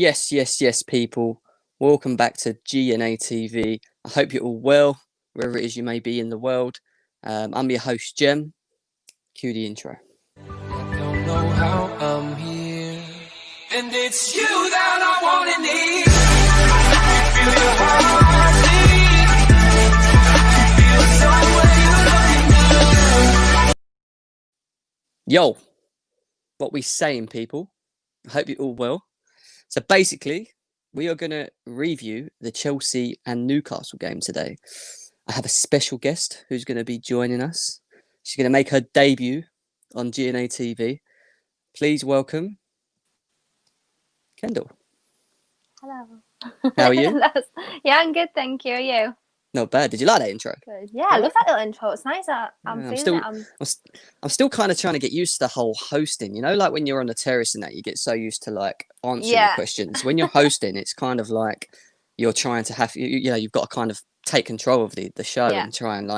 Yes, people. Welcome back to GNA TV. I hope you're all well, wherever it is you may be in the world. I'm your host, Jem. Cue the intro. I don't know how I'm here, and it's you that I want to need. Feel your heart beat, feel somewhere you're looking good. Yo, what we saying, people? I hope you're all well. So basically, we are going to review the Chelsea and Newcastle game today. I have a special guest who's going to be joining us. She's going to make her debut on GNA TV. Please welcome Kendall. Hello. How are you? Yeah, I'm good, thank you. Are you? Not bad. Did you like that intro? Good. Yeah, I love that little intro. It's nice. I'm still kind of trying to get used to the whole hosting. You know, like when you're on the terrace and that, you get so used to like answering the questions. When you're hosting, it's kind of like you're trying to have, you've got to kind of take control of the show and try and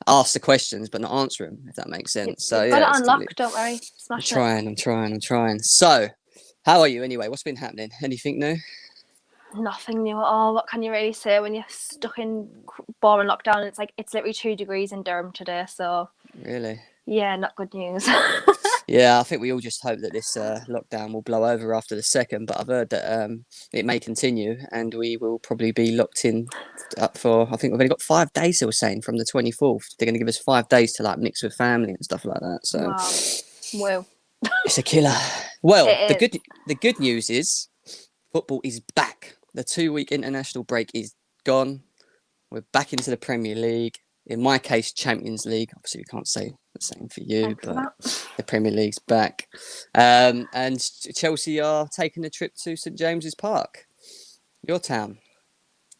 ask the questions but not answer them, if that makes sense. So you've got it unlocked. Don't worry. Smash it. I'm trying. So, how are you anyway? What's been happening? Anything new? Nothing new at all. What can you really say when you're stuck in boring lockdown? And it's literally 2 degrees in Durham today. So really, yeah, not good news. Yeah, I think we all just hope that this lockdown will blow over after the second. But I've heard that it may continue, and we will probably be locked in up for. I think we've only got 5 days. They were saying from the 24th. They're going to give us 5 days to like mix with family and stuff like that. So, wow, it's a killer. Well, the good news is football is back. The 2-week international break is gone. We're back into the Premier League. In my case, Champions League. Obviously, we can't say the same for you, but the Premier League's back. And Chelsea are taking a trip to St James's Park, your town.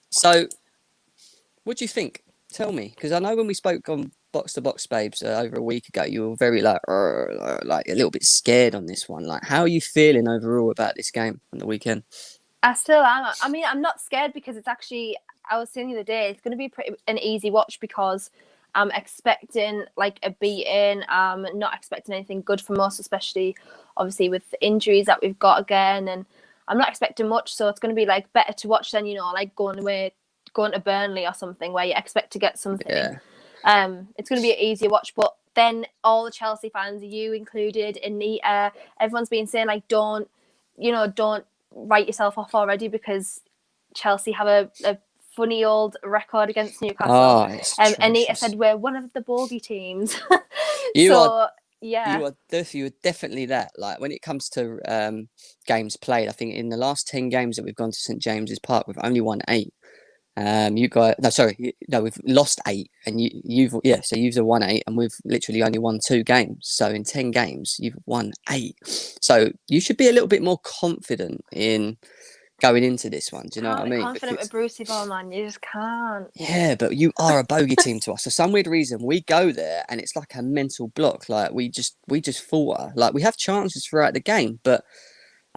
So, what do you think? Tell me, because I know when we spoke on Box to Box Babes over a week ago, you were very like a little bit scared on this one. Like, how are you feeling overall about this game on the weekend? I still am. I mean, I'm not scared because it's actually, I was saying the other day, it's going to be an easy watch because I'm expecting like a beating. Not expecting anything good from us, especially obviously with the injuries that we've got again. And I'm not expecting much. So it's going to be like better to watch than, like going to Burnley or something where you expect to get something. Yeah. It's going to be an easier watch. But then all the Chelsea fans, you included, Anita, everyone's been saying like, don't write yourself off already because Chelsea have a funny old record against Newcastle. Anita said we're one of the bogey teams. You are definitely that. Like when it comes to games played, I think in the last 10 games that we've gone to St James's Park, we've only won 8. We've lost 8, and you've won 8, and we've literally only won 2 games. So in 10 games, you've won 8. So you should be a little bit more confident in going into this one. Do you know what I mean? Confident with Brucey Ball, man. You just can't. Yeah, but you are a bogey team to us. For some weird reason, we go there and it's like a mental block. Like we just falter. Like we have chances throughout the game, but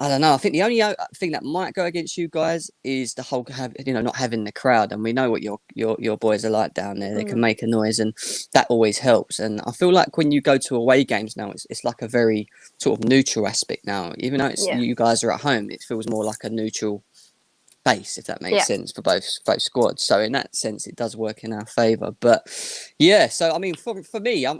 I don't know. I think the only thing that might go against you guys is the whole not having the crowd. And we know what your boys are like down there. They can make a noise, and that always helps. And I feel like when you go to away games now, it's like a very sort of neutral aspect now. Even though you guys are at home, it feels more like a neutral base, if that makes sense, for both squads. So in that sense, it does work in our favour. But yeah, so I mean, for me, I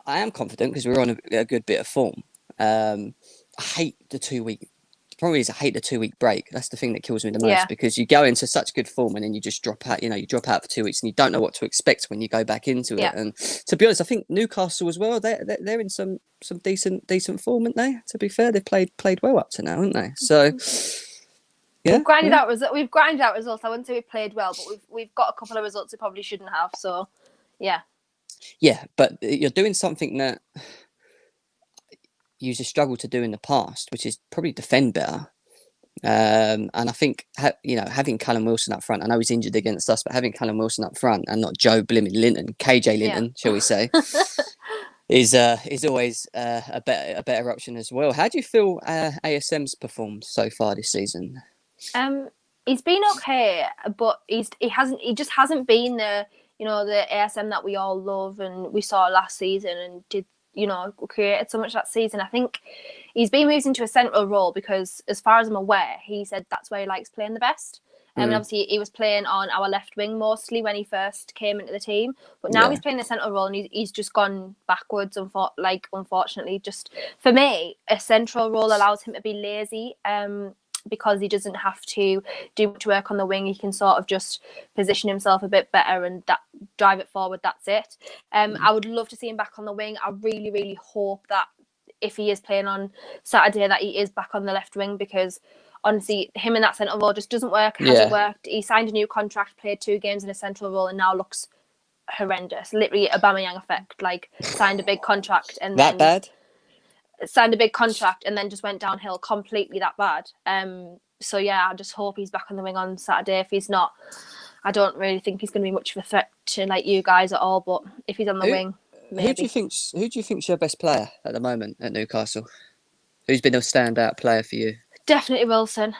am confident because we're on a good bit of form. I hate the 2-week. The problem is I hate the 2-week break. That's the thing that kills me the most because you go into such good form and then you just drop out. You drop out for 2 weeks and you don't know what to expect when you go back into it. And to be honest, I think Newcastle as well. They're in some decent form, aren't they? To be fair, they've played well up to now, haven't they? So yeah, we've grinded out results. I wouldn't say we've played well, but we've got a couple of results we probably shouldn't have. So yeah, but you're doing something that you just struggled to do in the past, which is probably defend better. And I think having Callum Wilson up front, I know he's injured against us, but having Callum Wilson up front and not Joe Blimmin Linton, KJ Linton, shall we say, is always a better option as well. How do you feel ASM's performed so far this season? He's been okay, but he just hasn't been the ASM that we all love and we saw last season and did created so much that season. I think he's been moved into a central role because, as far as I'm aware, he said that's where he likes playing the best. And obviously he was playing on our left wing mostly when he first came into the team, but now he's playing the central role and he's just gone backwards. Unfortunately, just for me, a central role allows him to be lazy. Because he doesn't have to do much work on the wing. He can sort of just position himself a bit better and drive it forward. That's it. I would love to see him back on the wing. I really, really hope that if he is playing on Saturday, that he is back on the left wing, because honestly, him in that central role just doesn't work. Hasn't worked. He signed a new contract, played 2 games in a central role, and now looks horrendous. Literally Aubameyang effect. Like, signed a big contract and that bad. Signed a big contract and then just went downhill completely. That bad. So yeah, I just hope he's back on the wing on Saturday. If he's not, I don't really think he's going to be much of a threat to like you guys at all. But if he's on the wing, maybe. Who do you think's your best player at the moment at Newcastle? Who's been a standout player for you? Definitely Wilson,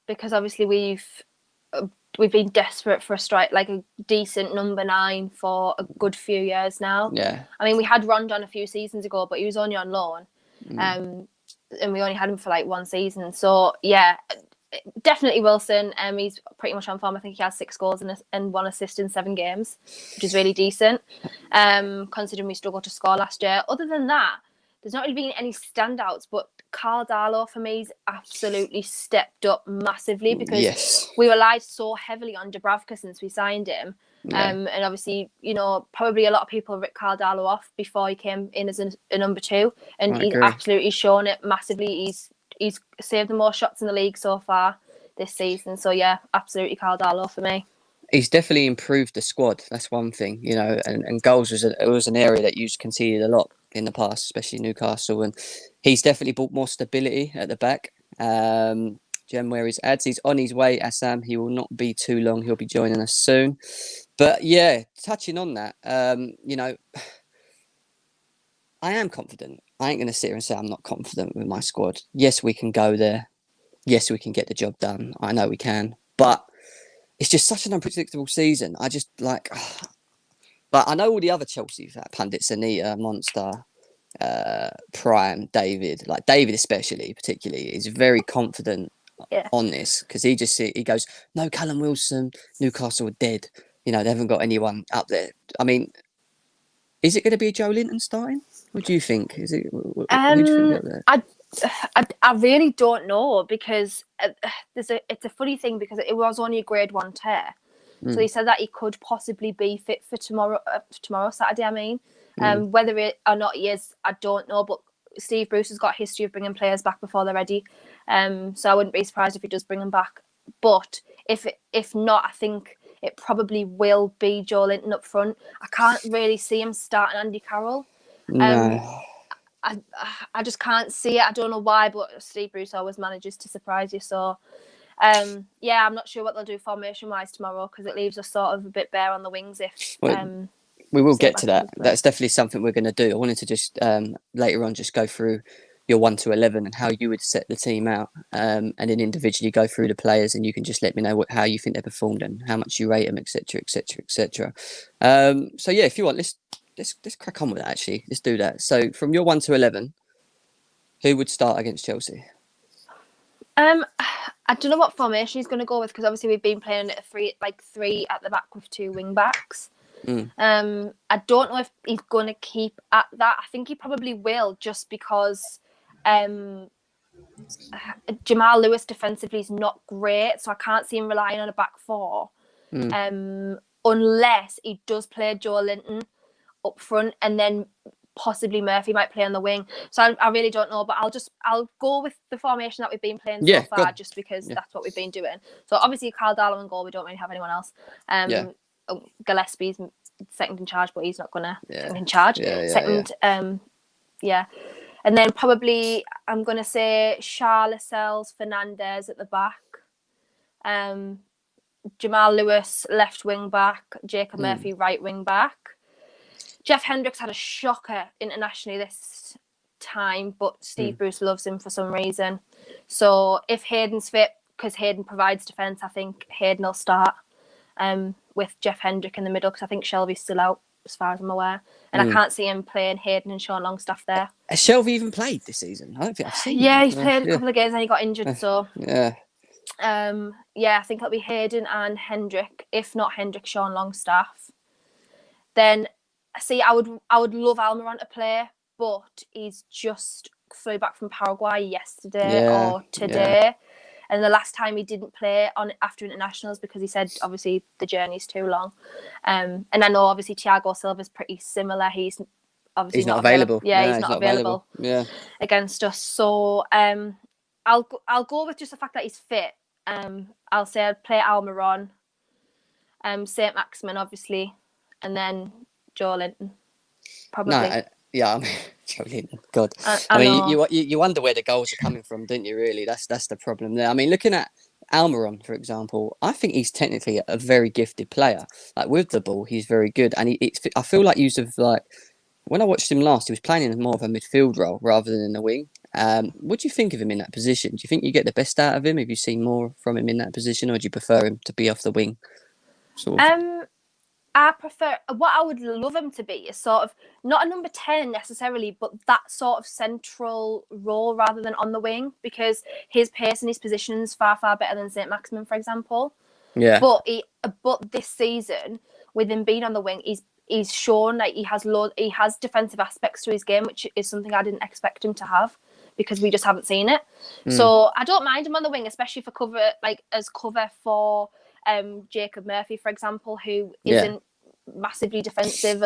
because obviously we've been desperate for a decent number 9 for a good few years now. Yeah. I mean, we had Rondon a few seasons ago, but he was only on loan. And we only had him for like 1 season. So yeah, definitely Wilson. He's pretty much on form. I think he has 6 goals and 1 assist in 7 games, which is really decent. Considering we struggled to score last year. Other than that, there's not really been any standouts, but Carl Darlow for me has absolutely stepped up massively, because we relied so heavily on Dubravka since we signed him. And obviously, probably a lot of people ripped Carl Darlow off before he came in as a number 2, and he's absolutely shown it massively. He's saved the most shots in the league so far this season. So yeah, absolutely Carl Darlow for me. He's definitely improved the squad. That's one thing, and goals was an area that you conceded a lot in the past, especially Newcastle, and he's definitely brought more stability at the back. Jem, where he's on his way, Assam. He will not be too long. He'll be joining us soon. But yeah, touching on that, I am confident. I ain't going to sit here and say I'm not confident with my squad. Yes, we can go there. Yes, we can get the job done. I know we can. But it's just such an unpredictable season. I just like... But I know all the other Chelsea pundits, Anita, Monster, Prime, David, like David especially, particularly, is very confident on this, because he goes, no, Callum Wilson, Newcastle are dead. They haven't got anyone up there. I mean, is it going to be Joe Linton starting? What do you think? Is it? Who do you think up there? I really don't know, because it's a funny thing, because it was only a grade 1 tear. So he said that he could possibly be fit for tomorrow Saturday. I mean, whether it or not he is, I don't know. But Steve Bruce has got a history of bringing players back before they're ready. So I wouldn't be surprised if he does bring them back. But if not, I think it probably will be Joe Linton up front. I can't really see him starting Andy Carroll. No. I just can't see it. I don't know why, but Steve Bruce always manages to surprise you. So. I'm not sure what they'll do formation-wise tomorrow, because it leaves us sort of a bit bare on the wings. We will get to that. That's definitely something we're going to do. I wanted to just later on just go through your 1 to 11 and how you would set the team out, and then individually go through the players, and you can just let me know how you think they performed and how much you rate them, etc., etc., etc. So yeah, if you want, let's crack on with that. Actually, let's do that. So from your 1 to 11, who would start against Chelsea? I don't know what formation he's going to go with, because obviously we've been playing at 3 at the back with 2 wing backs. I don't know if he's going to keep at that. I think he probably will, just because Jamal Lewis defensively is not great, so I can't see him relying on a back 4, unless he does play Joe Linton up front, and then possibly Murphy might play on the wing. So I really don't know, but I'll go with the formation that we've been playing so far, just because that's what we've been doing. So obviously Carl Darlow in goal, we don't really have anyone else. Gillespie's second in charge, but he's not gonna in charge. Second. And then probably I'm gonna say Shah, Lascelles, Fernandez at the back. Jamal Lewis left wing back, Jacob Murphy right wing back. Jeff Hendricks had a shocker internationally this time, but Steve Bruce loves him for some reason. So if Hayden's fit, because Hayden provides defence, I think Hayden will start with Jeff Hendrick in the middle, because I think Shelby's still out. as far as I'm aware. And I can't see him playing Hayden and Sean Longstaff there. Has Shelby even played this season? I don't think I've seen him. Yeah, he's played a couple of games and he got injured, so... Yeah. I think it'll be Hayden and Hendrick. If not Hendrick, Sean Longstaff. Then, see, I would love Almiron to play, but he's just flew back from Paraguay yesterday or today. Yeah. And the last time he didn't play after internationals because he said, obviously, the journey's too long. And I know, obviously, Thiago Silva's pretty similar. He's obviously not available. Yeah, he's not available. Yeah. Against us. So I'll go with just the fact that he's fit. I'll say I'd play Almiron, St. Maximin, obviously, and then Joe Linton, probably. I mean, Joe Linton, God. I mean, you wonder where the goals are coming from, don't you, really? That's the problem there. I mean, looking at Almiron, for example, I think he's technically a very gifted player. Like, with the ball, he's very good. And I feel like when I watched him last, he was playing in more of a midfield role rather than in the wing. What do you think of him in that position? Do you think you get the best out of him? Have you seen more from him in that position, or do you prefer him to be off the wing? Sort of? I prefer, what I would love him to be is sort of not a number 10 necessarily, but that sort of central role rather than on the wing, because his pace and his position is far, far better than St. Maximin, for example. Yeah. But this season, with him being on the wing, he's shown that he has defensive aspects to his game, which is something I didn't expect him to have, because we just haven't seen it. So I don't mind him on the wing, especially for cover, like as cover for Jacob Murphy, for example, who isn't massively defensive,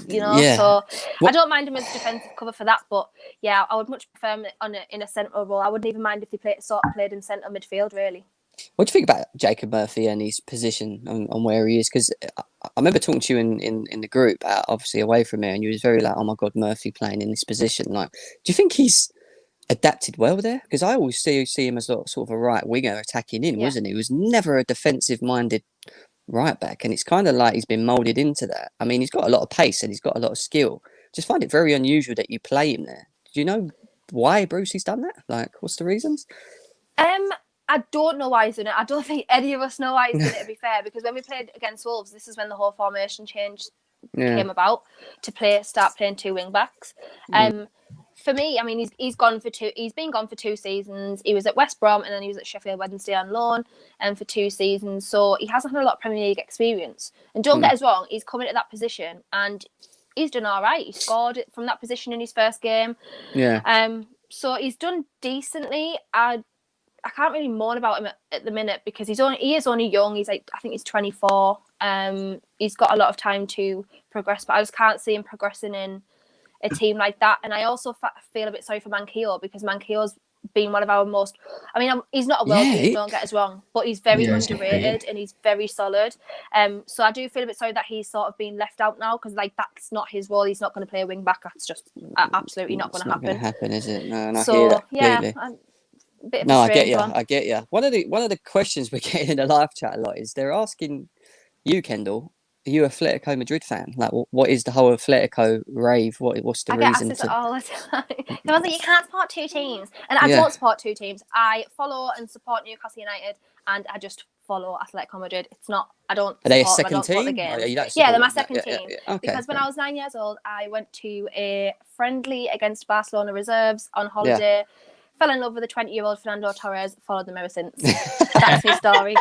you know. So I don't mind him as defensive cover for that, but yeah, I would much prefer him in a central role. I wouldn't even mind if he played in centre midfield, really. What do you think about Jacob Murphy and his position on where he is? Because I remember talking to you in the group, obviously away from here, and you was very like, oh my God, Murphy playing in this position. Like, do you think he's adapted well there? Because I always see him as sort of a right winger attacking in, wasn't he? He was never a defensive-minded right back, and it's kind of like he's been moulded into that. I mean, he's got a lot of pace and he's got a lot of skill. Just find it very unusual that you play him there. Do you know why Brucey's done that? Like, what's the reasons? I don't know why he's done it. I don't think any of us know why he's done it, to be fair, because when we played against Wolves, this is when the whole formation change came about to start playing two wing backs. For me, I mean, he's been gone for 2 seasons. He was at West Brom and then he was at Sheffield Wednesday on loan for 2 seasons. So he hasn't had a lot of Premier League experience. And don't get us wrong, he's come into that position and he's done all right. He scored from that position in his first game. Yeah. So he's done decently. I can't really moan about him at the minute because he is only young. I think he's 24. He's got a lot of time to progress, but I just can't see him progressing in a team like that. And I also feel a bit sorry for Manquillo, because Manquillo's been one of our most... I mean, he's not a world beater, don't get us wrong, but he's very underrated and he's very solid. So I do feel a bit sorry that he's sort of been left out now, because that's not his role. He's not going to play a wing back. That's just absolutely not going to happen. It's not going to happen, is it? No, and I so, hear that completely. I get you. One of the questions we're getting in the live chat a lot is they're asking you, Kendall, are you a Atletico Madrid fan? Like, what is the whole Atletico rave? What's the reason? I get asked this all the time. I was like, you can't support 2 teams. And I don't support 2 teams. I follow and support Newcastle United, and I just follow Atletico Madrid. It's not, I don't Are they a support second team? The game. They're my second team. Okay, because when I was 9 years old, I went to a friendly against Barcelona reserves on holiday. Fell in love with a 20-year-old Fernando Torres, followed them ever since. That's my story.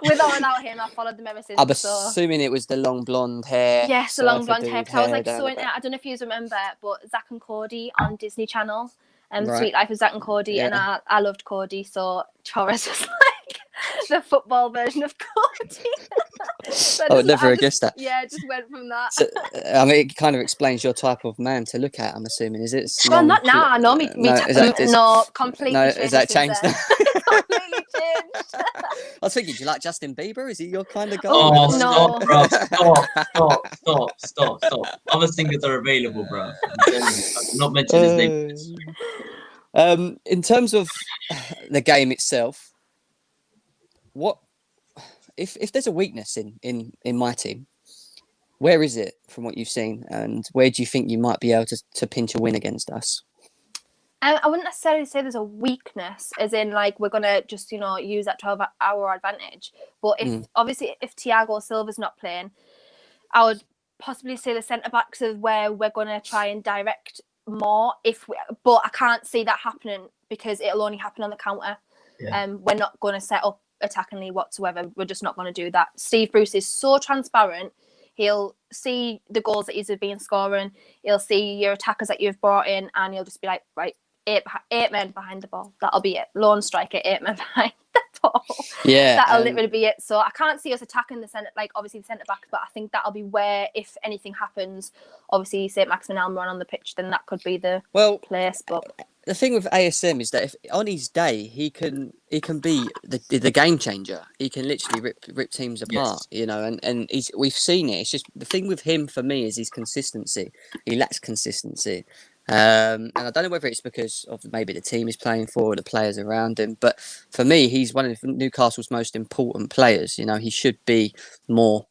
With or without him, I followed them ever since. I'm assuming it was the long blonde hair. Yes, the long blonde hair. I was I don't know if you remember, but Zack and Cody on Disney Channel, Sweet Life of Zack and Cody, and I loved Cody, so Torres was like the football version of Cody. I would never have guessed that. Yeah, just went from that. So, I mean, it kind of explains your type of man to look at, I'm assuming. Is it? Well, not now. No, completely. No, is that changed? Completely changed. I was thinking, do you like Justin Bieber? Is he your kind of guy? Oh, stop, bro. Stop. Other singers are available, bro. I'm not mentioning his name. In terms of the game itself, what if there's a weakness in my team, where is it from what you've seen, and where do you think you might be able to pinch a win against us? I wouldn't necessarily say there's a weakness, as in like we're gonna just use that 12-hour advantage. But if obviously if Thiago Silva's not playing, I would possibly say the centre backs is where we're going to try and direct more. But I can't see that happening because it'll only happen on the counter. Yeah. We're not going to set up attackingly whatsoever. We're just not going to do that. Steve Bruce is so transparent. He'll see the goals that he's been scoring. He'll see your attackers that you've brought in, and he'll just be like, right, eight men behind the ball. That'll be it. Lone striker, 8 men behind the ball. Yeah, that'll literally be it. So I can't see us attacking the centre, like obviously the centre backs, but I think that'll be where, if anything happens, obviously St. Maximin Elm run on the pitch, then that could be the place. But the thing with ASM is that if on his day he can be the game changer. He can literally rip teams apart, you know. And we've seen it. It's just the thing with him for me is his consistency. He lacks consistency, and I don't know whether it's because of maybe the team he's playing for or the players around him. But for me, he's one of Newcastle's most important players. You know, he should be more.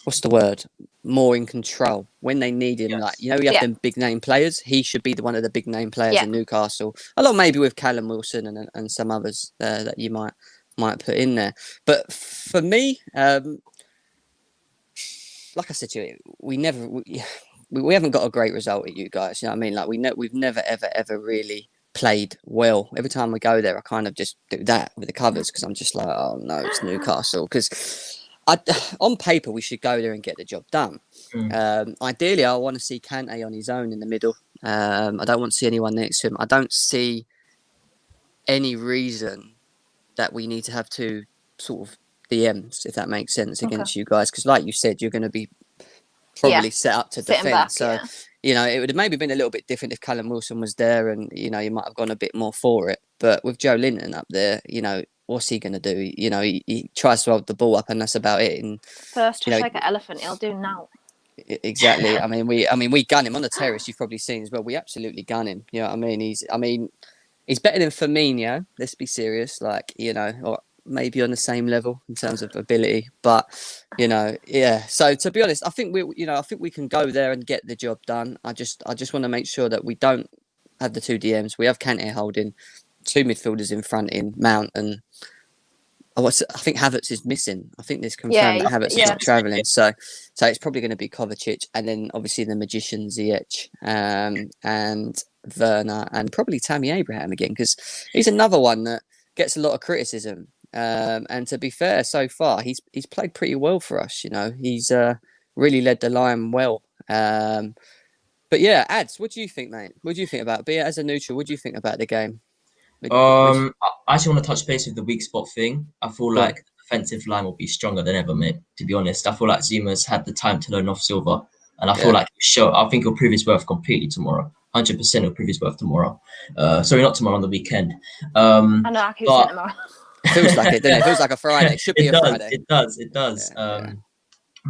What's the word? More in control when they need him. Yes. Like, you know, you have them big name players. He should be one of the big name players in Newcastle, along maybe with Callum Wilson and some others that you might put in there. But for me, like I said to you, we haven't got a great result at you guys. You know what I mean? Like we've never ever really played well. Every time we go there, I kind of just do that with the covers because I'm just like, oh no, it's Newcastle. Because on paper, we should go there and get the job done. Ideally, I want to see Kante on his own in the middle. I don't want to see anyone next to him. I don't see any reason that we need to have 2 sort of DMs, if that makes sense, against you guys. Because like you said, you're going to be probably set up to defend. Back, so, you know, it would have maybe been a little bit different if Callum Wilson was there and, you know, you might have gone a bit more for it. But with Joe Linton up there, you know, what's he going to do? You know, he tries to hold the ball up and that's about it. And first, touch like an elephant, he'll do now. Exactly. I mean, we gun him on the terrace. You've probably seen as well. We absolutely gun him. You know what I mean? He's better than Firmino. Let's be serious. Like, you know, or maybe on the same level in terms of ability. But, you know, yeah. So to be honest, I think we can go there and get the job done. I just want to make sure that we don't have the 2 DMs. We have Kante holding, 2 midfielders in front in Mount and I think Havertz is missing. I think there's confirmed that Havertz is not travelling. So it's probably going to be Kovacic and then obviously the magician Ziyech and Werner and probably Tammy Abraham again because he's another one that gets a lot of criticism. And to be fair, so far he's played pretty well for us. You know, he's really led the line well. But yeah, Ads, what do you think, mate? What do you think about? Be it as a neutral, what do you think about the game? I actually want to touch base with the weak spot thing. I feel like the defensive line will be stronger than ever, mate. To be honest, I feel like Zuma's had the time to learn off Silva, and I feel like I think he'll prove his worth completely tomorrow. 100% he'll prove his worth tomorrow. Sorry, not tomorrow, on the weekend. I know, I keep saying tomorrow. Feels like it, doesn't it? It feels like a Friday. It should be a Friday. It does.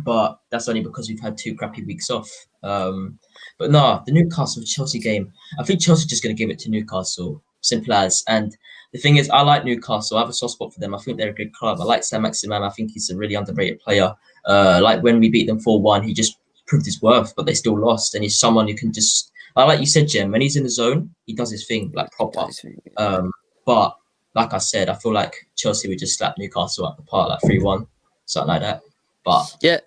But that's only because we've had 2 crappy weeks off. But no, the Newcastle Chelsea game. I think Chelsea's just going to give it to Newcastle. Simple as. And the thing is, I like Newcastle. I have a soft spot for them. I think they're a good club. I like Sam Maximan. I think he's a really underrated player. Like when we beat them 4-1, he just proved his worth, but they still lost. And he's someone who can just, like you said, Jem, when he's in the zone, he does his thing like proper. But like I said, I feel like Chelsea would just slap Newcastle at the park, like 3-1, something like that. But yeah,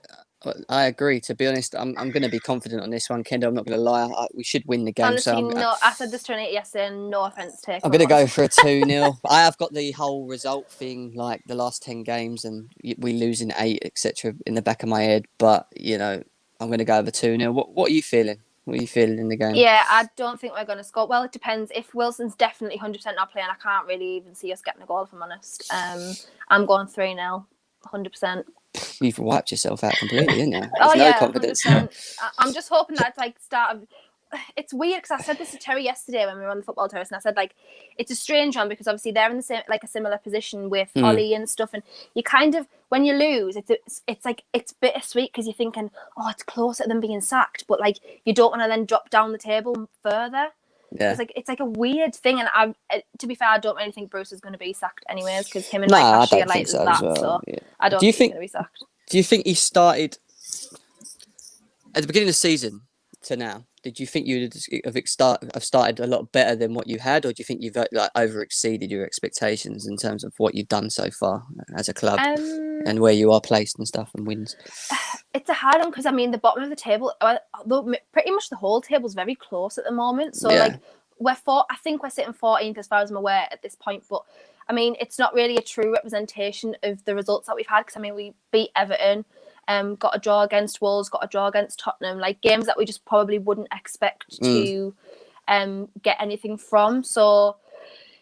I agree. To be honest, I'm going to be confident on this one, Kendall. I'm not going to lie. We should win the game. Honestly, I said this to Nate yesterday, and no offense to. I'm going to go for a 2-0. I have got the whole result thing, like the last 10 games, and we lose in 8, etc., in the back of my head. But you know, I'm going to go over 2-0. What are you feeling? What are you feeling in the game? Yeah, I don't think we're going to score. Well, it depends. If Wilson's definitely 100% not playing, I can't really even see us getting a goal, if I'm honest. I'm going 3-0, 100%. You've wiped yourself out completely, didn't you? There's no confidence. 100%. I'm just hoping that it's like start of. It's weird because I said this to Terry yesterday when we were on the football terrace, and I said like it's a strange one because obviously they're in the same like a similar position with Ollie and stuff, and you kind of when you lose, it's like it's bittersweet because you're thinking, oh, it's closer than being sacked, but like you don't want to then drop down the table further. Yeah. It's like a weird thing, and to be fair, I don't really think Bruce is going to be sacked anyways because him and Mike Ashley are like that. So I don't think he's going to be sacked. Do you think he started at the beginning of the season? to now? Did you think you'd have started a lot better than what you had, or do you think you've like over exceeded your expectations in terms of what you've done so far as a club and where you are placed and stuff and wins? It's a hard one because I mean the bottom of the table, pretty much the whole table is very close at the moment. So like I think we're sitting 14th as far as I'm aware at this point, but I mean it's not really a true representation of the results that we've had because I mean we beat Everton. Got a draw against Wolves, got a draw against Tottenham, like games that we just probably wouldn't expect to get anything from. So,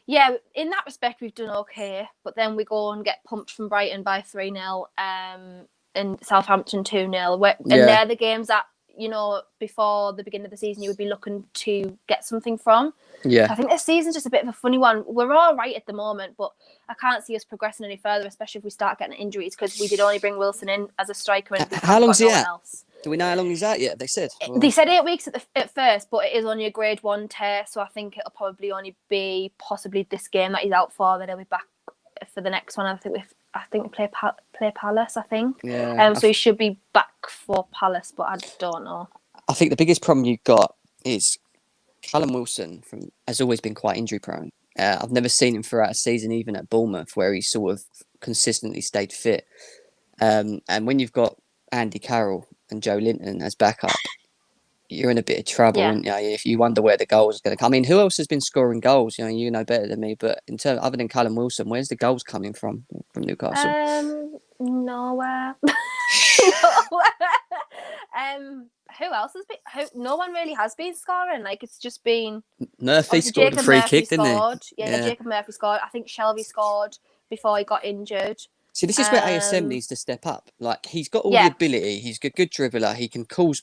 yeah, in that respect, we've done okay. But then we go and get pumped from Brighton by 3-0 and Southampton 2-0. And they're the games that, you know, before the beginning of the season, you would be looking to get something from. Yeah. I think this season's just a bit of a funny one. We're all right at the moment, but I can't see us progressing any further, especially if we start getting injuries, because we did only bring Wilson in as a striker. And how long's he out? Else. Do we know how long he's out yet? They said. They said 8 weeks at first, but it is only a grade 1 tear, so I think it'll probably only be possibly this game that he's out for. Then he'll be back for the next one. I think we play Palace. I think. Yeah. So he should be back for Palace, but I don't know. I think the biggest problem you've got is Callum Wilson has always been quite injury prone. I've never seen him throughout a season, even at Bournemouth, where he's sort of consistently stayed fit. And when you've got Andy Carroll and Joe Linton as backup, you're in a bit of trouble, aren't you? If you wonder where the goals are going to come. I mean, who else has been scoring goals? You know better than me. But in terms, other than Callum Wilson, where's the goals coming from Newcastle? Nowhere. Who else has been? No one really has been scoring. Like it's just been Murphy scored a free kick, didn't he? Yeah, Jacob Murphy scored. I think Shelby scored before he got injured. See, this is where ASM needs to step up. Like he's got all the ability. He's a good dribbler. He can cause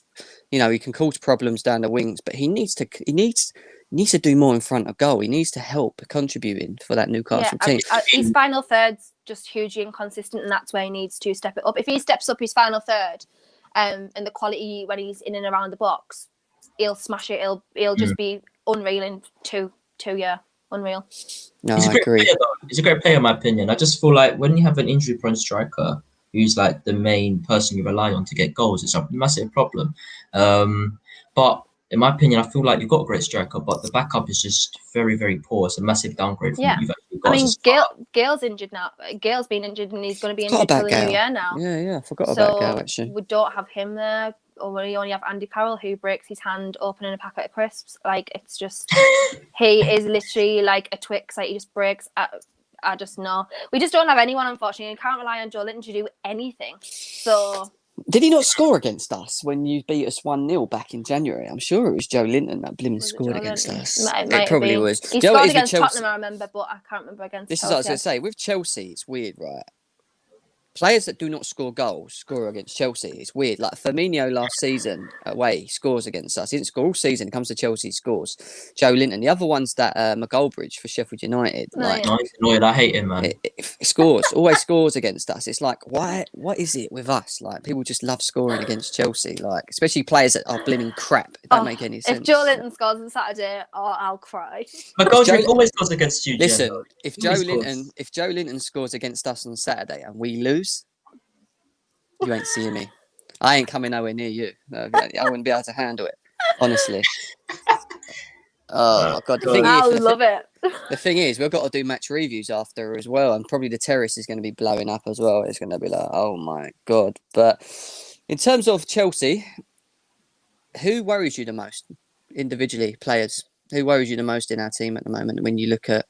problems down the wings, but he needs to do more in front of goal. He needs to help contributing for that Newcastle team. His final third's just hugely inconsistent, and that's where he needs to step it up. If he steps up his final third, and the quality when he's in and around the box, he'll smash it. He'll just be unreal in two year. Unreal. No, I agree. He's a great player, in my opinion. I just feel like when you have an injury-prone striker who's like the main person you rely on to get goals, it's a massive problem. But in my opinion, I feel like you've got a great striker, but the backup is just very, very poor. It's a massive downgrade from what you've actually got. I mean, Gale's injured now. Gale's been injured and he's going to be injured till the new year now. Yeah, I forgot about Gale, actually. We don't have him there. Or we only have Andy Carroll who breaks his hand opening a packet of crisps. Like, it's just, he is literally like a Twix. Like, he just breaks. I just know. We just don't have anyone, unfortunately. You can't rely on Joe Linton to do anything. So... Did he not score against us when you beat us 1-0 back in January? I'm sure it was Joe Linton that blimmin' scored against us. It probably was. He scored against Tottenham, I remember, but I can't remember against This is what I was going to say. With Chelsea, it's weird, right? Players that do not score goals score against Chelsea. It's weird. Like Firmino last season away scores against us. He didn't score all season. It comes to Chelsea, he scores. Joe Linton. The other one's that McGoldbridge for Sheffield United. He's annoyed. I hate him, man. It scores. Always scores against us. It's like, why? What is it with us? Like people just love scoring against Chelsea. Like especially players that are blimmin' crap. It don't make any sense. If Joe Linton scores on Saturday, I'll cry. McGoldbridge always scores against you. Listen, if Joe Linton scores against us on Saturday and we lose. You ain't seeing me. I ain't coming nowhere near you. I wouldn't be able to handle it, honestly. Oh my god! The thing is, we've got to do match reviews after as well, and probably the terrace is going to be blowing up as well. It's going to be like, oh my god! But in terms of Chelsea, who worries you the most individually? Players, who worries you the most in our team at the moment? When you look at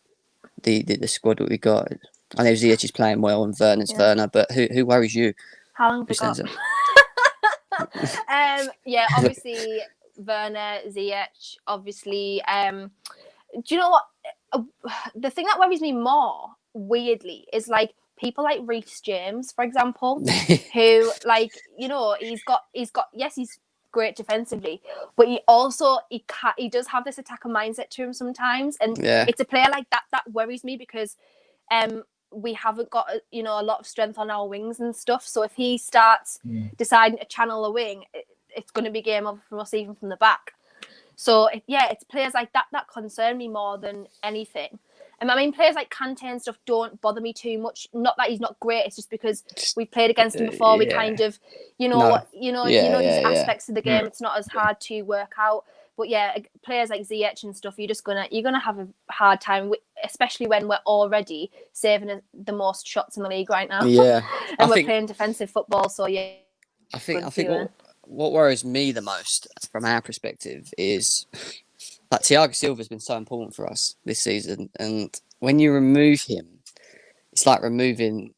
the squad that we got, I know Ziyech is playing well and Werner's Werner, but who worries you? How long have we got? Obviously Werner, Ziyech, obviously. Do you know what? The thing that worries me more, weirdly, is like people like Reece James, for example, who like, you know, he's got yes, he's great defensively, but he does have this attacker mindset to him sometimes, and it's a player like that worries me because we haven't got a lot of strength on our wings and stuff. So if he starts deciding to channel a wing, it's going to be game over from us even from the back. So it's players like that concern me more than anything. I mean, players like Kante and stuff don't bother me too much. Not that he's not great. It's just because we've played against him before. We kind of, these aspects of the game. It's not as hard to work out. But yeah, players like Ziyech and stuff, you're gonna have a hard time, especially when we're already saving the most shots in the league right now. Yeah, and we're playing defensive football. So yeah, I think what worries me the most from our perspective is like Thiago Silva's been so important for us this season, and when you remove him, it's like removing.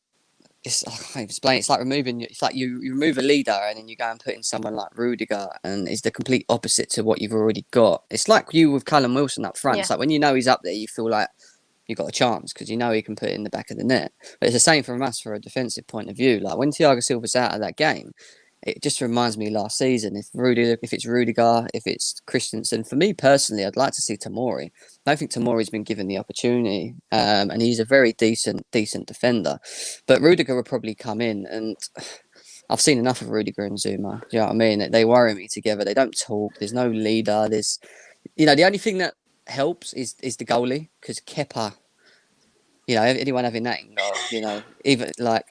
I can't explain. It's like removing. It's like you remove a leader and then you go and put in someone like Rudiger, and it's the complete opposite to what you've already got. It's like you with Callum Wilson up front. Yeah. It's like when you know he's up there, you feel like you got a chance because you know he can put it in the back of the net. But it's the same from us for a defensive point of view. Like when Thiago Silva's out of that game, it just reminds me last season. If it's Rudiger, if it's Christensen, for me personally, I'd like to see Tomori. I don't think Tomori's been given the opportunity, and he's a very decent defender. But Rudiger will probably come in, and I've seen enough of Rudiger and Zuma. Do you know what I mean? They worry me together. They don't talk. There's no leader. There's, the only thing that helps is the goalie, because Kepa, anyone having that in goal, even like,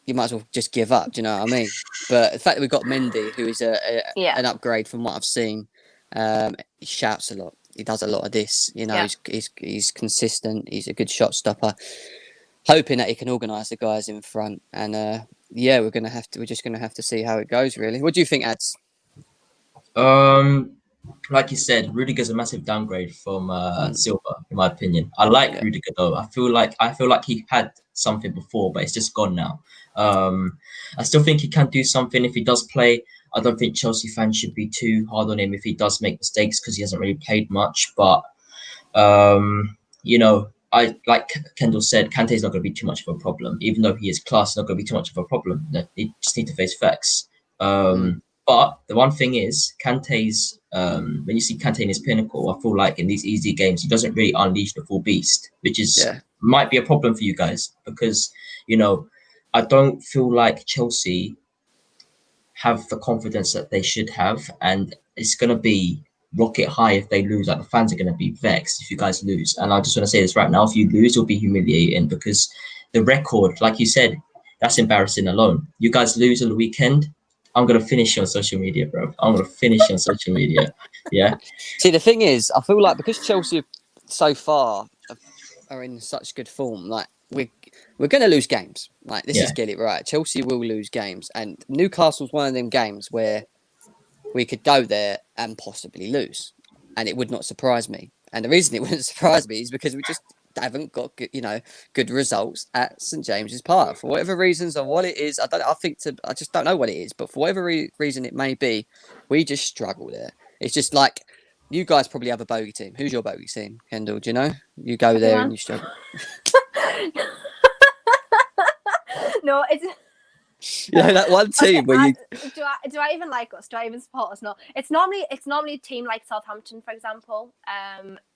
you might as well just give up. Do you know what I mean? But the fact that we've got Mendy, who is an upgrade from what I've seen, he shouts a lot. He does a lot of this. He's consistent. He's a good shot stopper. Hoping that he can organise the guys in front, and we're just gonna have to see how it goes. Really, what do you think, Ads? Like you said, Rudiger's a massive downgrade from Silva, in my opinion. I like Rudiger though. I feel like he had something before, but it's just gone now. I still think he can do something if he does play. I don't think Chelsea fans should be too hard on him if he does make mistakes because he hasn't really played much. But I like Kendall said, Kante's not going to be too much of a problem, even though he is class. Not going to be too much of a problem. He just need to face facts. But the one thing is, Kante's when you see Kante in his pinnacle, I feel like in these easy games, he doesn't really unleash the full beast, which is might be a problem for you guys because I don't feel like Chelsea have the confidence that they should have, and it's going to be rocket high if they lose. Like the fans are going to be vexed if you guys lose, and I just want to say this right now: if you lose, it'll be humiliating because the record, like you said, that's embarrassing alone. You guys lose on the weekend. I'm going to finish you on social media, bro. I'm going to finish you on social media. Yeah. See, the thing is, I feel like because Chelsea so far are in such good form, like we're going to lose games. Like, this is get it right. Chelsea will lose games. And Newcastle's one of them games where we could go there and possibly lose. And it would not surprise me. And the reason it wouldn't surprise me is because we just haven't got good results at St James's Park for whatever reasons or what it is. I just don't know what it is, but for whatever reason it may be, we just struggle there. It's just like you guys probably have a bogey team. Who's your bogey team, Kendall? Do you know? You go there and you struggle. No, it's that one team where you do I even like us? Do I even support us? No. It's normally a team like Southampton, for example.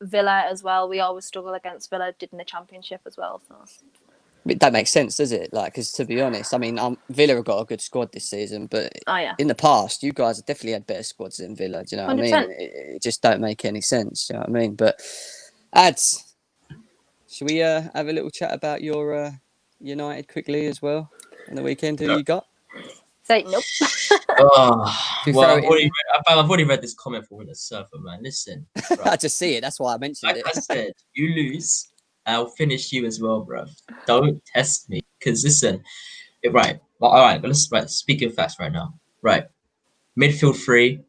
Villa as well. We always struggle against Villa, did in the Championship as well. So that makes sense, does it? Like, because to be honest, I mean, Villa have got a good squad this season, but in the past, you guys have definitely had better squads than Villa. Do you know what 100%. I mean? It just don't make any sense. Do you know what I mean? But Ads, should we have a little chat about your United quickly as well on the weekend? Who you got? Say nope. I've already read this comment from the surfer, man. Listen, bro. I just see it. That's why I mentioned it. I said, you lose, I'll finish you as well, bro. Don't test me, because listen, right. Well, all right, but let's speaking facts right now. Right, midfield three,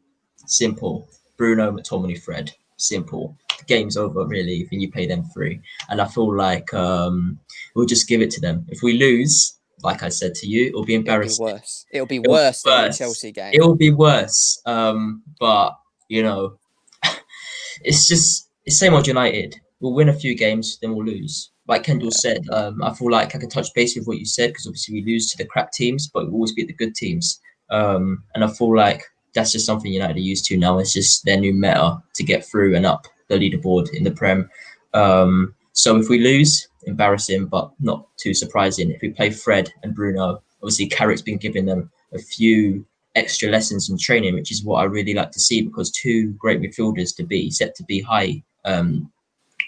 simple. Bruno, McTominay, Fred, simple. The game's over, really, when you play them three. And I feel like we'll just give it to them. If we lose, like I said to you, it'll be embarrassing. It'll be worse than the Chelsea game. It'll be worse. But it's same old United. We'll win a few games, then we'll lose. Like Kendall said, I feel like I can touch base with what you said because obviously we lose to the crap teams, but we always beat the good teams. And I feel like that's just something United are used to now. It's just their new meta to get through and up the leaderboard in the Prem. So if we lose, embarrassing, but not too surprising. If we play Fred and Bruno, obviously Carrick's been giving them a few extra lessons in training, which is what I really like to see because two great midfielders to be set to be high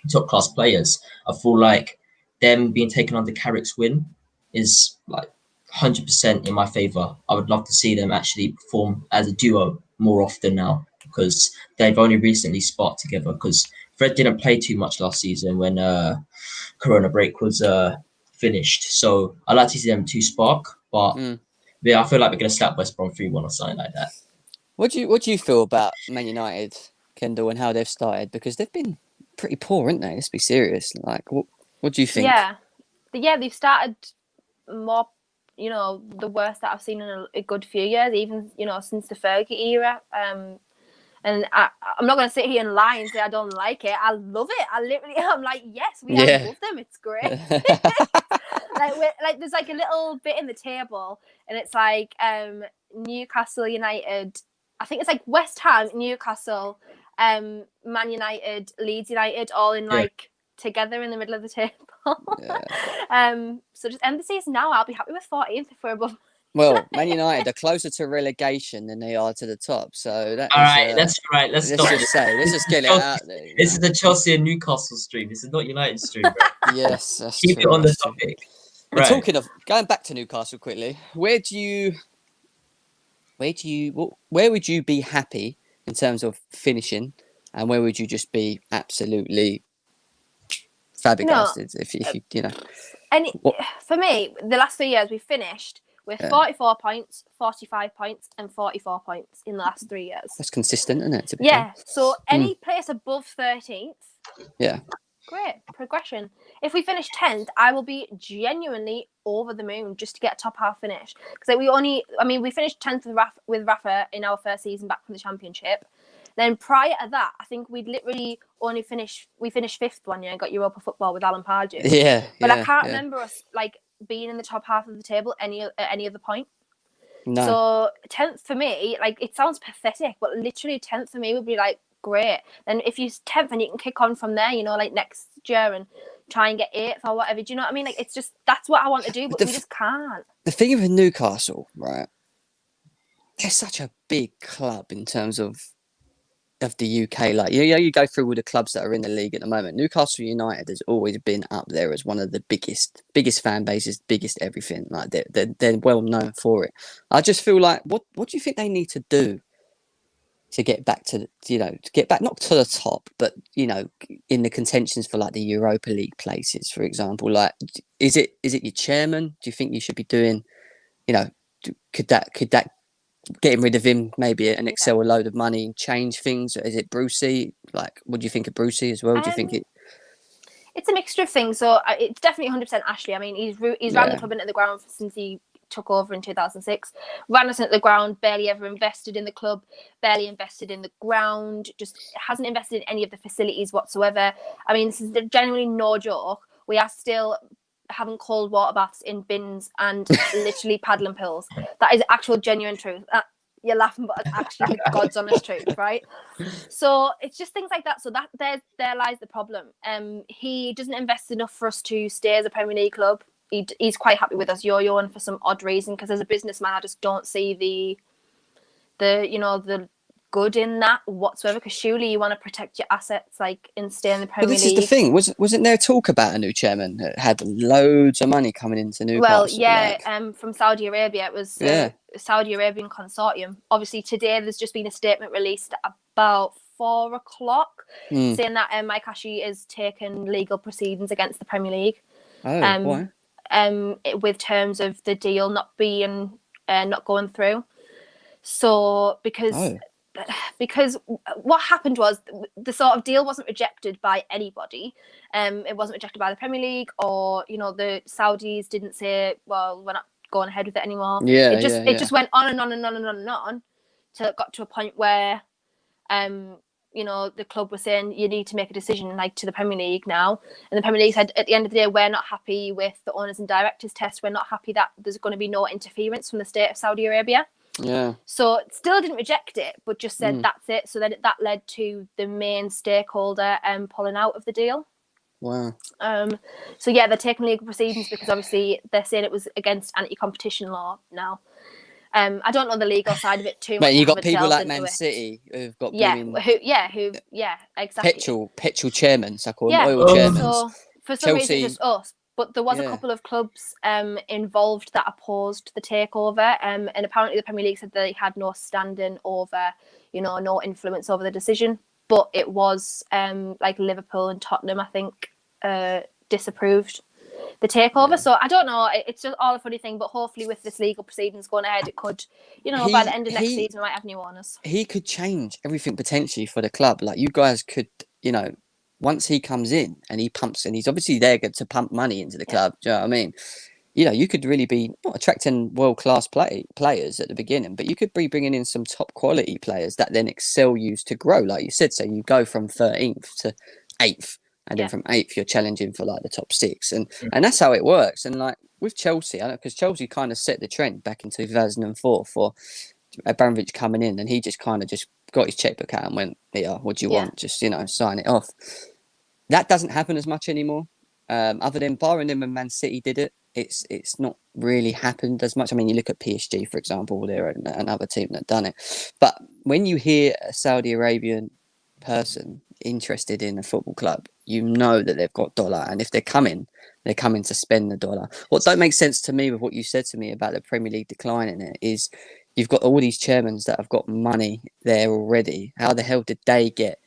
top class players. I feel like them being taken on the Carrick's win is like 100% in my favour. I would love to see them actually perform as a duo more often now, because they've only recently sparked together. Because Fred didn't play too much last season when Corona break was finished. So I like to see them two spark, but yeah, I feel like we're gonna slap West Brom 3-1 or something like that. What do you feel about Man United, Kendall, and how they've started? Because they've been pretty poor, haven't they? Let's be serious. Like, what do you think? Yeah, they've started more, the worst that I've seen in a good few years, even, since the Fergie era. And I'm not going to sit here and lie and say I don't like it. I love it. I'm like, yes, I love them. It's great. There's like a little bit in the table, and it's like Newcastle United. I think it's like West Ham, Newcastle, Man United, Leeds United, all in like together in the middle of the table. So just end the season now. I'll be happy with 14th if we're above. Well, Man United are closer to relegation than they are to the top. So that all right, that's right. Let's just get it out there. This is the Chelsea and Newcastle stream. This is not United stream. Bro. Yes, that's Keep true, it on the topic. Right. Talking of going back to Newcastle quickly, where would you be happy in terms of finishing, and where would you just be absolutely flabbergasted if you know? And for me, the last 3 years we finished with 44 points, 45 points, and 44 points in the last 3 years. That's consistent, isn't it? Yeah. So any place above 13th. Yeah. Great progression. If we finish 10th, I will be genuinely over the moon just to get a top half finish. Because we finished 10th with Rafa in our first season back from the Championship. Then prior to that, I think we'd literally only finished 5th one year and got Europa Football with Alan Pardew. Yeah. But I can't remember us like being in the top half of the table at any other point. No. So 10th for me, like, it sounds pathetic, but literally 10th for me would be like great. Then if you're 10th, and you can kick on from there, like next year and try and get 8th or whatever. Do you know what I mean? Like, it's just, that's what I want to do, but we just can't. The thing with Newcastle, right? They're such a big club in terms of the UK. Like, you go through all the clubs that are in the league at the moment. Newcastle United has always been up there as one of the biggest fan bases, biggest everything. Like, they're well known for it. I just feel like, what do you think they need to do to get back to get back, not to the top, but in the contentions for like the Europa League places, for example? Like, is it your chairman? Do you think you should be doing, could that getting rid of him maybe and excel a load of money and change things? Is it Brucey? Like, what do you think of Brucey as well? Do you think it's a mixture of things? So it's definitely 100% Ashley. I mean, he's ran the club into the ground since he took over in 2006. Ran us into the ground, barely ever invested in the club, barely invested in the ground, just hasn't invested in any of the facilities whatsoever. I mean, this is genuinely no joke. We are still having cold water baths in bins and literally paddling pills. That is actual genuine truth. You're laughing, but it's actually the God's honest truth, right? So it's just things like that. So that there lies the problem. He doesn't invest enough for us to stay as a Premier League club. He's quite happy with us yo-yoing for some odd reason, because as a businessman, I just don't see the good in that whatsoever, because surely you want to protect your assets, like, and stay in the Premier League. But this is the thing, wasn't there talk about a new chairman that had loads of money coming into Newcastle? Well, yeah, from Saudi Arabia. It was Saudi Arabian consortium. Obviously today there's just been a statement released about 4:00 saying that Mike Ashley is taking legal proceedings against the Premier League. Why? With terms of the deal not going through. So because what happened was the sort of deal wasn't rejected by anybody. It wasn't rejected by the Premier League, or the Saudis didn't say, well, we're not going ahead with it anymore. It just went on and on and on and on and on till it got to a point where the club was saying, you need to make a decision, like, to the Premier League now. And the Premier League said, at the end of the day, we're not happy with the owners and directors test. We're not happy that there's going to be no interference from the state of Saudi Arabia. Yeah. So still didn't reject it, but just said that's it. So then that led to the main stakeholder pulling out of the deal. Wow. So yeah, they're taking legal proceedings because obviously they're saying it was against anti-competition law now. I don't know the legal side of it too much. But you I got haven't people delved like into Man it. City who've got Yeah, blooming exactly. petrol chairmen, I call them, Yeah. oil chairmen. So for some reason, Chelsea, it's just us. But there was a couple of clubs involved that opposed the takeover, and apparently the Premier League said they had no standing over, no influence over the decision. But it was like Liverpool and Tottenham, I think, disapproved the takeover. Yeah. So I don't know. It's just all a funny thing. But hopefully, with this legal proceedings going ahead, it could, by the end of next season, we might have new owners. He could change everything potentially for the club. Like you guys could, once he comes in and he pumps, and he's obviously there to pump money into the club. Do you know what I mean? You could really be not attracting world-class players at the beginning, but you could be bringing in some top quality players that then excel you to grow, like you said. So you go from 13th to 8th, and then from 8th you're challenging for like the top 6, and that's how it works. And like with Chelsea, I know because Chelsea kind of set the trend back in 2004 for Abramovich coming in, and he just got his checkbook out and went, "Yeah, what do you want? Just sign it off." That doesn't happen as much anymore. Other than barring them when Man City did it, it's not really happened as much. I mean, you look at PSG, for example, they're another team that done it. But when you hear a Saudi Arabian person interested in a football club, you know that they've got dollar, and if they're coming to spend the dollar. What don't make sense to me with what you said to me about the Premier League declining it is you've got all these chairmen that have got money there already. How the hell did they get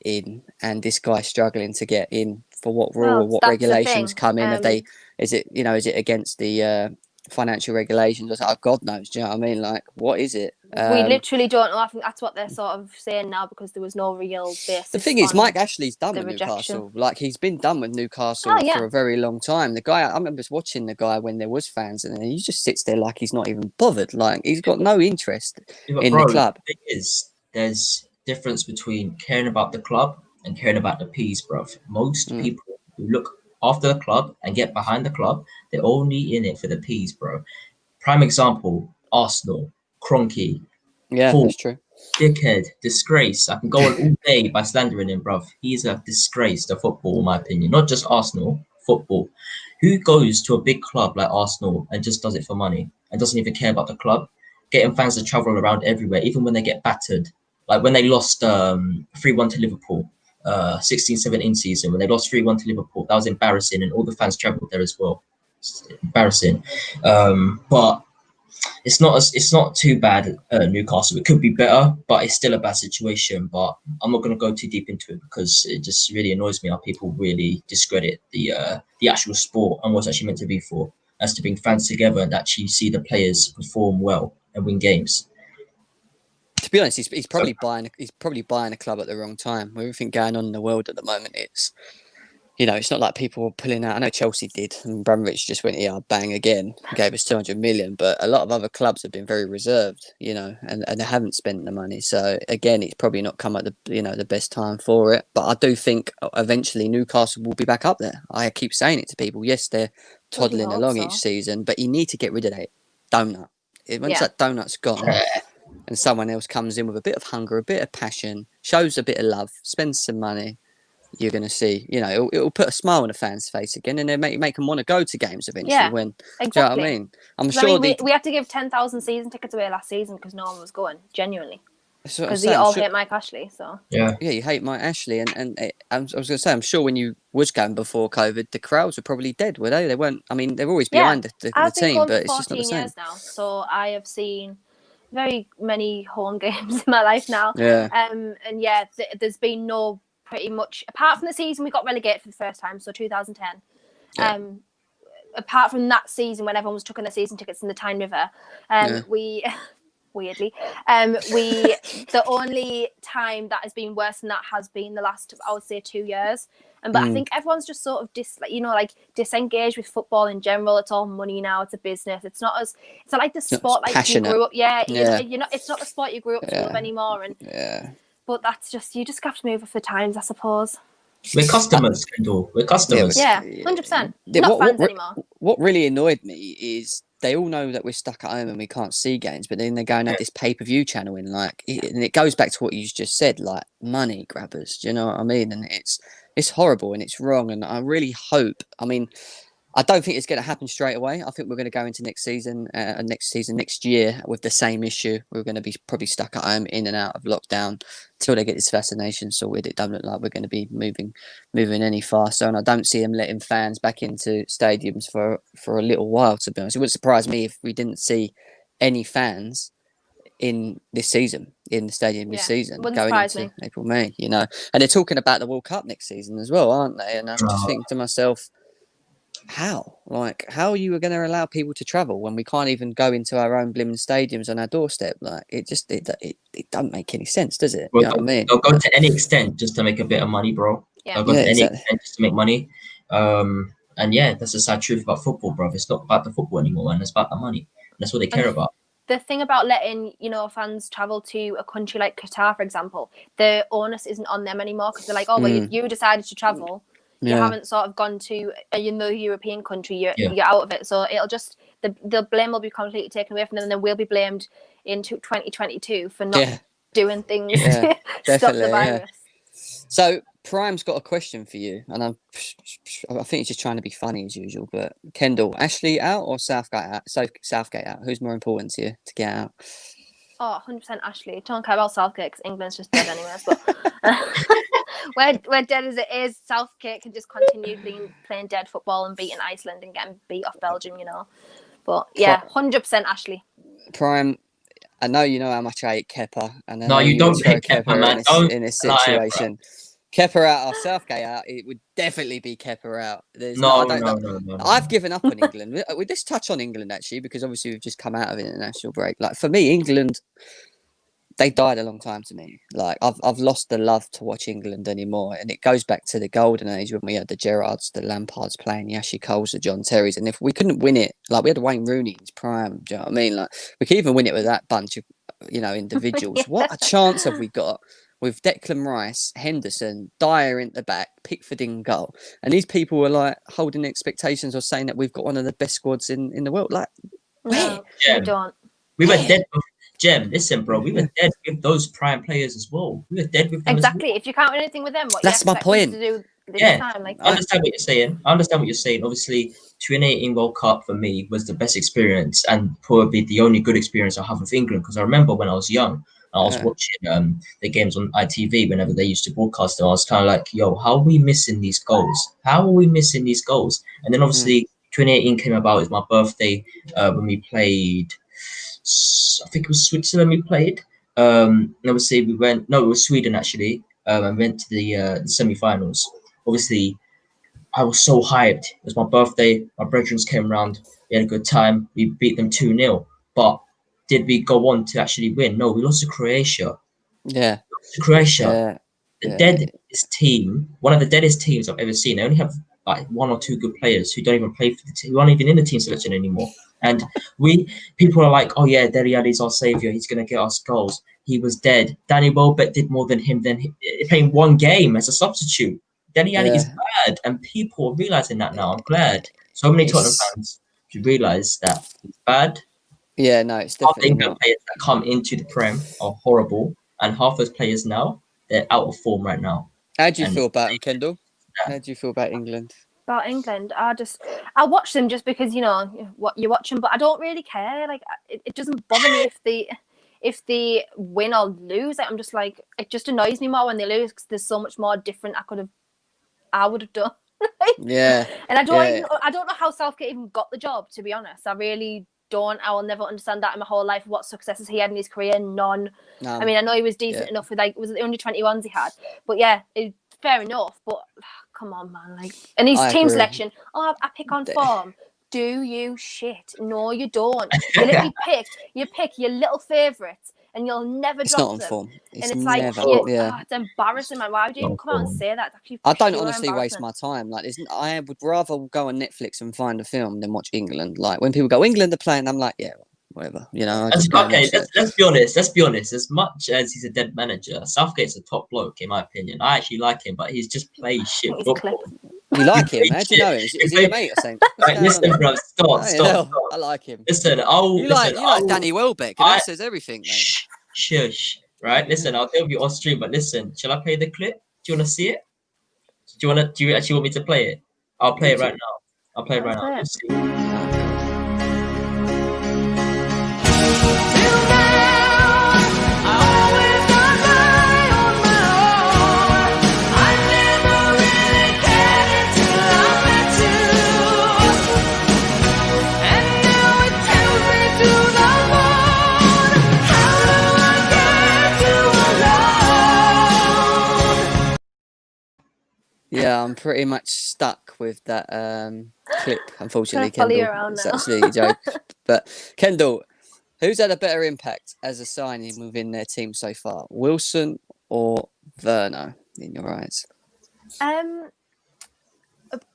in, and this guy struggling to get in for what rule or what regulations come in? Is it against the financial regulations? Oh, God knows. Do you know what I mean? Like, what is it? We literally don't know. I think that's what they're sort of saying now, because there was no real basis. The thing is, Mike Ashley's done with Newcastle. Like, he's been done with Newcastle for a very long time. The guy, I remember watching the guy when there was fans, and he just sits there like he's not even bothered. Like, he's got no interest in the club. The thing is, there's difference between caring about the club and caring about the peas, bruv. Most people who look after the club and get behind the club, they're only in it for the peas, bro. Prime example, Arsenal, Kroenke. Yeah, Paul, that's true. Dickhead, disgrace. I can go on all day by slandering him, bruv. He's a disgrace to football, in my opinion. Not just Arsenal, football. Who goes to a big club like Arsenal and just does it for money and doesn't even care about the club? Getting fans to travel around everywhere, even when they get battered. Like when they lost 3-1 to Liverpool, 16-17 season, when they lost 3-1 to Liverpool, that was embarrassing, and all the fans travelled there as well. It's embarrassing. But it's not too bad, Newcastle. It could be better, but it's still a bad situation. But I'm not going to go too deep into it because it just really annoys me how people really discredit the actual sport and what's actually meant to be for, as to bring fans together and actually see the players perform well and win games. To be honest, he's probably buying a club at the wrong time. With everything going on in the world at the moment, it's not like people were pulling out. I know Chelsea did, and Abramovich just went, bang again, gave us 200 million. But a lot of other clubs have been very reserved, and they haven't spent the money. So again, it's probably not come at the best time for it. But I do think eventually Newcastle will be back up there. I keep saying it to people. Yes, they're toddling along each season, but you need to get rid of that donut. Once that donut's gone, and someone else comes in with a bit of hunger, a bit of passion, shows a bit of love, spends some money, you're going to see, it'll put a smile on a fan's face again, and then make them want to go to games eventually. Yeah, when, exactly. Do you know what I mean? I'm sure we had to give 10,000 season tickets away last season because no one was going, genuinely. Because we hate Mike Ashley, so. Yeah, you hate Mike Ashley, and I was going to say, I'm sure when you was going before COVID, the crowds were probably dead, were they? They weren't. I mean, they're always behind the team, but it's just not the same. I've been going for 14 years now, so I have seen very many home games in my life now. Yeah. There's been no pretty much, apart from the season we got relegated for the first time, so 2010. Yeah. Apart from that season when everyone was taking their season tickets in the Tyne River, we weirdly, the only time that has been worse than that has been the last, I would say, 2 years. But I think everyone's just sort of disengaged with football in general. It's all money now. It's a business. It's not like the sport like passionate. You grew up. It's not the sport you grew up to love anymore. But that's you just have to move with the times, I suppose. We're customers, Kendall. We're customers. Yeah, 100%. Not fans anymore. What really annoyed me is they all know that we're stuck at home and we can't see games, but then they're going at this pay-per-view channel and and it goes back to what you just said, like money grabbers. Do you know what I mean? And it's horrible and it's wrong. And I really hope. I mean, I don't think it's going to happen straight away. I think we're going to go into next year with the same issue. We're going to be probably stuck at home, in and out of lockdown, till they get this vaccination sorted. It doesn't look like we're going to be moving any faster, and I don't see them letting fans back into stadiums for a little while. To be honest, it wouldn't surprise me if we didn't see any fans in this season, in the stadium this season, going into April, May. You know, and they're talking about the World Cup next season as well, aren't they? And I'm just thinking to myself, how are you going to allow people to travel when we can't even go into our own blimmin' stadiums on our doorstep? Like, it doesn't make any sense, does it? Well, you know what I mean? They'll go to any extent just to make a bit of money, bro. They'll go to any extent just to make money. And yeah, that's the sad truth about football, bro. It's not about the football anymore, and it's about the money. That's what they care about. The thing about letting, fans travel to a country like Qatar, for example, the onus isn't on them anymore, because they're like, oh, well, you decided to travel. You haven't sort of gone to a European country. You're out of it. So it'll just the blame will be completely taken away from them, and then we'll be blamed into 2022 for not doing things to stop the virus. So Prime's got a question for you, and I think he's just trying to be funny as usual. But Kendall, Ashley out or Southgate out? So Southgate out. Who's more important to you to get out? Oh, 100% Ashley. Don't care about Southgate because England's just dead anyways. But we're dead as it is. Southgate can just continue playing dead football and beating Iceland and getting beat off Belgium, But yeah, 100% Ashley. Prime, I know you know how much I hate Kepa. And no, you don't pick Kepa, man. In this situation. Kepa out or Southgate out, it would definitely be Kepa out. No. I've given up on England. We just touch on England, actually, because obviously we've just come out of an international break. Like, for me, England, they died a long time to me. Like, I've lost the love to watch England anymore. And it goes back to the golden age when we had the Gerrards, the Lampards playing, the Ashley Coles, the John Terrys. And if we couldn't win it, like, we had Wayne Rooney in his prime. Do you know what I mean? Like, we could even win it with that bunch of, individuals. What a chance have we got with Declan Rice, Henderson, Dyer in the back, Pickford in goal. And these people were like holding expectations or saying that we've got one of the best squads in the world. Like, no, we don't. We were dead. Jem, listen, bro, we were dead with those prime players as well. We were dead with them. Exactly. As well. If you can't do anything with them, that's my point. To do this time? Like, I understand what you're saying. Obviously, 2018 World Cup for me was the best experience and probably the only good experience I have with England, because I remember when I was young, I was watching the games on ITV whenever they used to broadcast them. I was kind of like, yo, how are we missing these goals? And then obviously 2018 came about. It was my birthday when we played, I think it was Switzerland we played. And obviously it was Sweden actually. And went to the semi-finals. Obviously, I was so hyped. It was my birthday. My brethren came around. We had a good time. We beat them 2-0. But did we go on to actually win? No, we lost to Croatia. Yeah. The deadest team, one of the deadest teams I've ever seen. They only have like one or two good players who don't even play for the team, who aren't even in the team selection anymore. And people are like, oh yeah, Dele Alli's our saviour. He's going to get us goals. He was dead. Danny Welbeck did more than him, playing one game as a substitute. Dele Alli is bad, and people are realising that now. I'm glad. So many Tottenham fans should realise that he's bad. Yeah, no, it's definitely half the players that come into the Prem are horrible, and half those players now, they're out of form right now. How do you feel about them, Kendall? How do you feel about England? About England, I watch them just because what you watch them, but I don't really care. Like, it doesn't bother me if they win or lose. Like, I'm just like, it just annoys me more when they lose, because there's so much more different I would have done. Yeah, and I don't know how Southgate even got the job. To be honest, I really don't. I will never understand that in my whole life. What successes he had in his career? None. I mean, I know he was decent enough with was it the under 21s he had? But yeah, fair enough. But come on, man. Like, and his team selection. Oh, I pick on form. Do you shit? No, you don't. You pick your little favourites, and you'll never drop them. It's not on form. It's like, it's embarrassing, man. Why would you even come out and say that? I don't honestly waste my time. Like, I would rather go on Netflix and find a film than watch England. Like, when people go, England are playing, I'm like, yeah, whatever. Let's be honest. As much as he's a dead manager, Southgate's a top bloke, in my opinion. I actually like him, but he's just plays shit football. You like him? How do you know him? Is he a mate or something? Right, listen, bro, stop. I like him. Listen, you like Danny Welbeck, and that says everything, mate. Shush. Right, listen, I'll tell you on stream, but listen, shall I play the clip? Do you want to see it? Do you actually want me to play it? I'll play it right now. I'll play it right now. Let's see. Yeah, I'm pretty much stuck with that clip, unfortunately, Follow you Kendall. around It's now. absolutely a joke. But Kendall, who's had a better impact as a signing within their team so far? Wilson or Werner, in your eyes?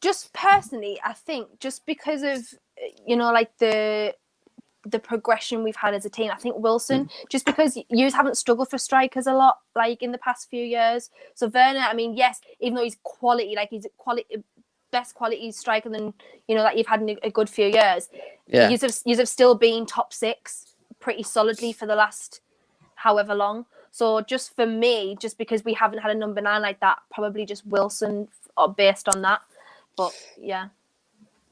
Just personally, I think just because of like the progression we've had as a team, I think Wilson, just because you haven't struggled for strikers a lot, like in the past few years. So Werner, I mean, yes, even though he's quality, like he's best quality striker than that you've had in a good few years. Yeah, you have still been top 6 pretty solidly for the last however long. So just for me, just because we haven't had a number 9 like that, probably just Wilson based on that. But yeah.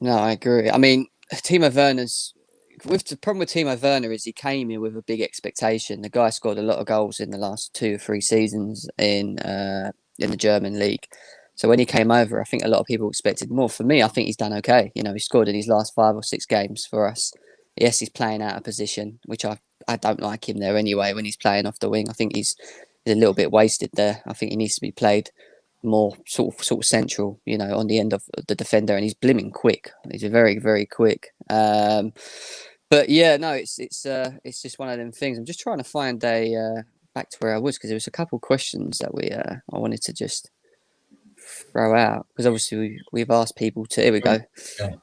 No, I agree. I mean, Timo Werner's the problem with Timo Werner is he came here with a big expectation. The guy scored a lot of goals in the last 2 or 3 seasons in the German league. So when he came over, I think a lot of people expected more. For me, I think he's done okay. He scored in his last 5 or 6 games for us. Yes, he's playing out of position, which I don't like him there anyway when he's playing off the wing. I think he's a little bit wasted there. I think he needs to be played more sort of central, on the end of the defender, and he's blimming quick. He's very, very quick. But yeah, no, it's just one of them things. I'm just trying to find back to where I was, because there was a couple of questions that I wanted to just throw out, because obviously we've asked people to. Here we go. Yeah.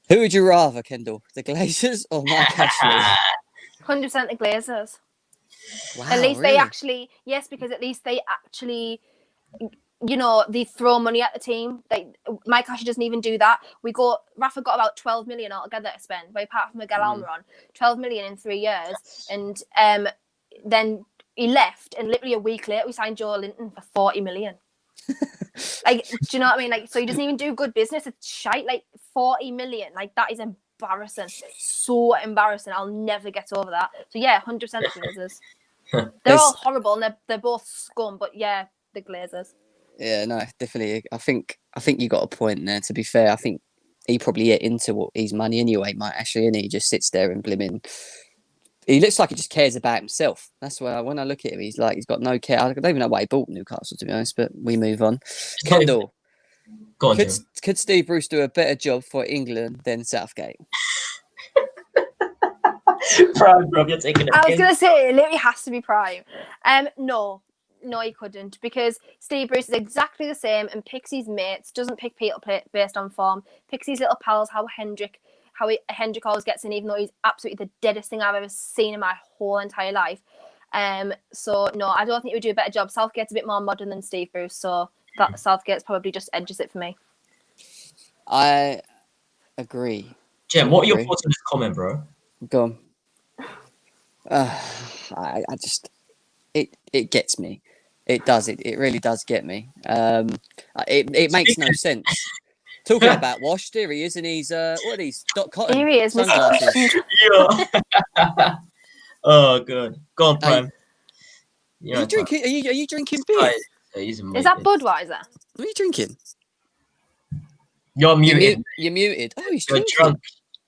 Who would you rather, Kendall, the Glazers or Mike Ashley? 100% the Glazers. Wow, at least really? they actually, yes, because at least they actually, they throw money at the team. Mike Ashley doesn't even do that. Rafa got about 12 million altogether to spend, but apart from Miguel Almiron, 12 million in 3 years. And then he left, and literally a week later, we signed Joe Linton for 40 million. Do you know what I mean? So he doesn't even do good business. It's shite. 40 million. That is embarrassing. So embarrassing. I'll never get over that. So yeah, 100% the Glazers. They're all horrible, and they're both scum. But yeah, the Glazers. Yeah, no, definitely. I think you got a point there. To be fair, I think he probably get into his money anyway, Mike Ashley, and he just sits there and blimmin'. He looks like he just cares about himself. That's why when I look at him, he's got no care. I don't even know why he bought Newcastle, to be honest. But we move on. Kendall, go on, could Steve Bruce do a better job for England than Southgate? Prime, bro, you're taking it. I was gonna say it literally has to be Prime. No, he couldn't, because Steve Bruce is exactly the same and picks his mates. Doesn't pick people based on form. Picks his little pals. How Hendrick always gets in, even though he's absolutely the deadest thing I've ever seen in my whole entire life. So no, I don't think he would do a better job. Southgate's a bit more modern than Steve Bruce, so that Southgate's probably just edges it for me. I agree. Jem, what are your thoughts on this comment, bro? Go on. I just it gets me. It does. It really does get me. It makes no sense. Talking about washed, here he is, and he's what are these? Doc Cotton Here he is, sunglasses. Yeah. Oh, good. Go on, Prime. Are you drinking beer? Is that Budweiser? What are you drinking? You're muted. You're muted. Oh, he's You're drinking. drunk.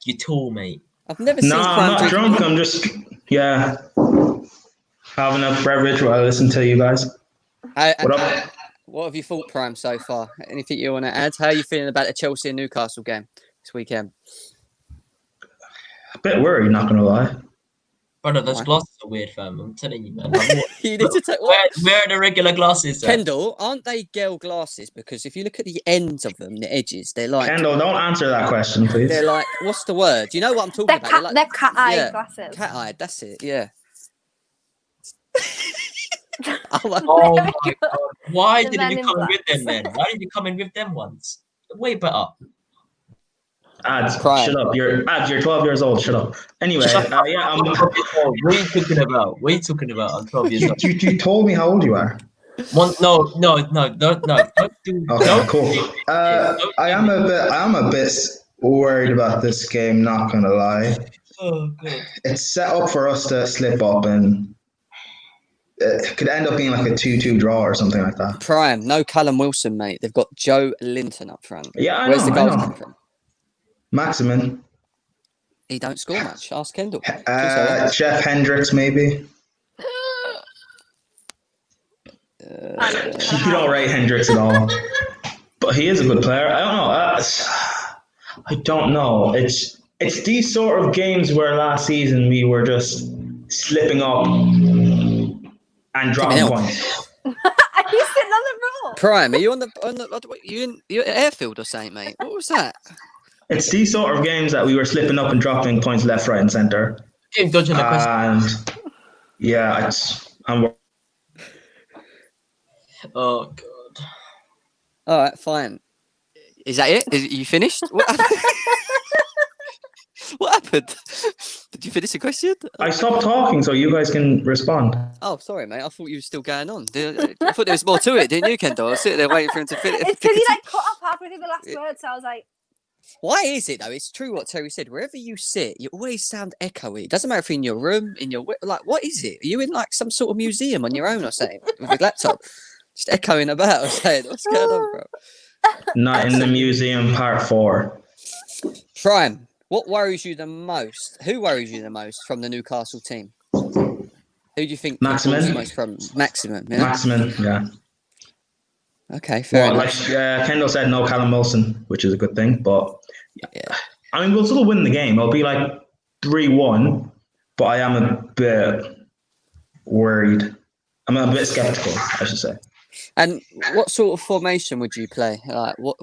You tall, mate. I've never seen. No, I'm not drunk. I'm just having a beverage while I listen to you guys. What up? What have you thought, Prime, so far? Anything you want to add? How are you feeling about the Chelsea and Newcastle game this weekend? A bit worried, not gonna lie. Brother, those glasses are weird, fam. I'm telling you, man. You need to take. Where are the regular glasses? Kendall, aren't they girl glasses? Because if you look at the ends of them, the edges, they're like. Kendall, don't answer that question, please. They're like, what's the word? Do you know what I'm talking about? They're cat-eyed glasses. Cat-eyed, that's it. Yeah. Oh my god! Why didn't you come in with them then? Why didn't you come in with them once? Way better. Ads, shut up. You're 12 years old. Shut up. Anyway, what are you talking about? What are you talking about? I'm 12 years old. You told me how old you are. Don't do. Okay, Don't cool. do- I am a bit worried about this game. Not gonna lie. Oh god. It's set up for us to slip up, and it could end up being like a 2-2 draw or something like that. Prime, no Callum Wilson, mate. They've got Joe Linton up front. Yeah, Where's the goals come from? Maximin. He don't score much. Ask Kendall. Jeff Hendricks, maybe. You don't rate Hendricks at all. But he is a good player. I don't know. I don't know. It's these sort of games where last season we were just slipping up and dropping points. Are you sitting on the roll? Prime, are you on the you at Airfield or something, mate? What was that? It's these sort of games that we were slipping up and dropping points left, right, and centre. Dodging the question. And yeah, I'm. Oh god. All right, fine. Is that it? Are you finished? What happened? What happened? Did you finish the question? I stopped talking so you guys can respond. Oh, sorry, mate. I thought you were still going on. I thought there was more to it, didn't you, Kendall? I was sitting there waiting for him to finish. It's because he cut off halfway through the last word, so I was like. Why is it though? It's true what Terry said. Wherever you sit, you always sound echoey. It doesn't matter if you're in your room, what is it? Are you in like some sort of museum on your own or something with a laptop, just echoing about or saying, "What's going on, bro?" Not in the museum, part 4. Prime, what worries you the most? Who worries you the most from the Newcastle team? Who do you think Maximin? most from Maximin? Yeah? Maximin, yeah. Okay, fair enough. Like Kendall said, no Callum Wilson, which is a good thing. But yeah. I mean, we'll still win the game. It'll be like 3-1, but I am a bit worried. I'm a bit skeptical, I should say. And what sort of formation would you play? Like what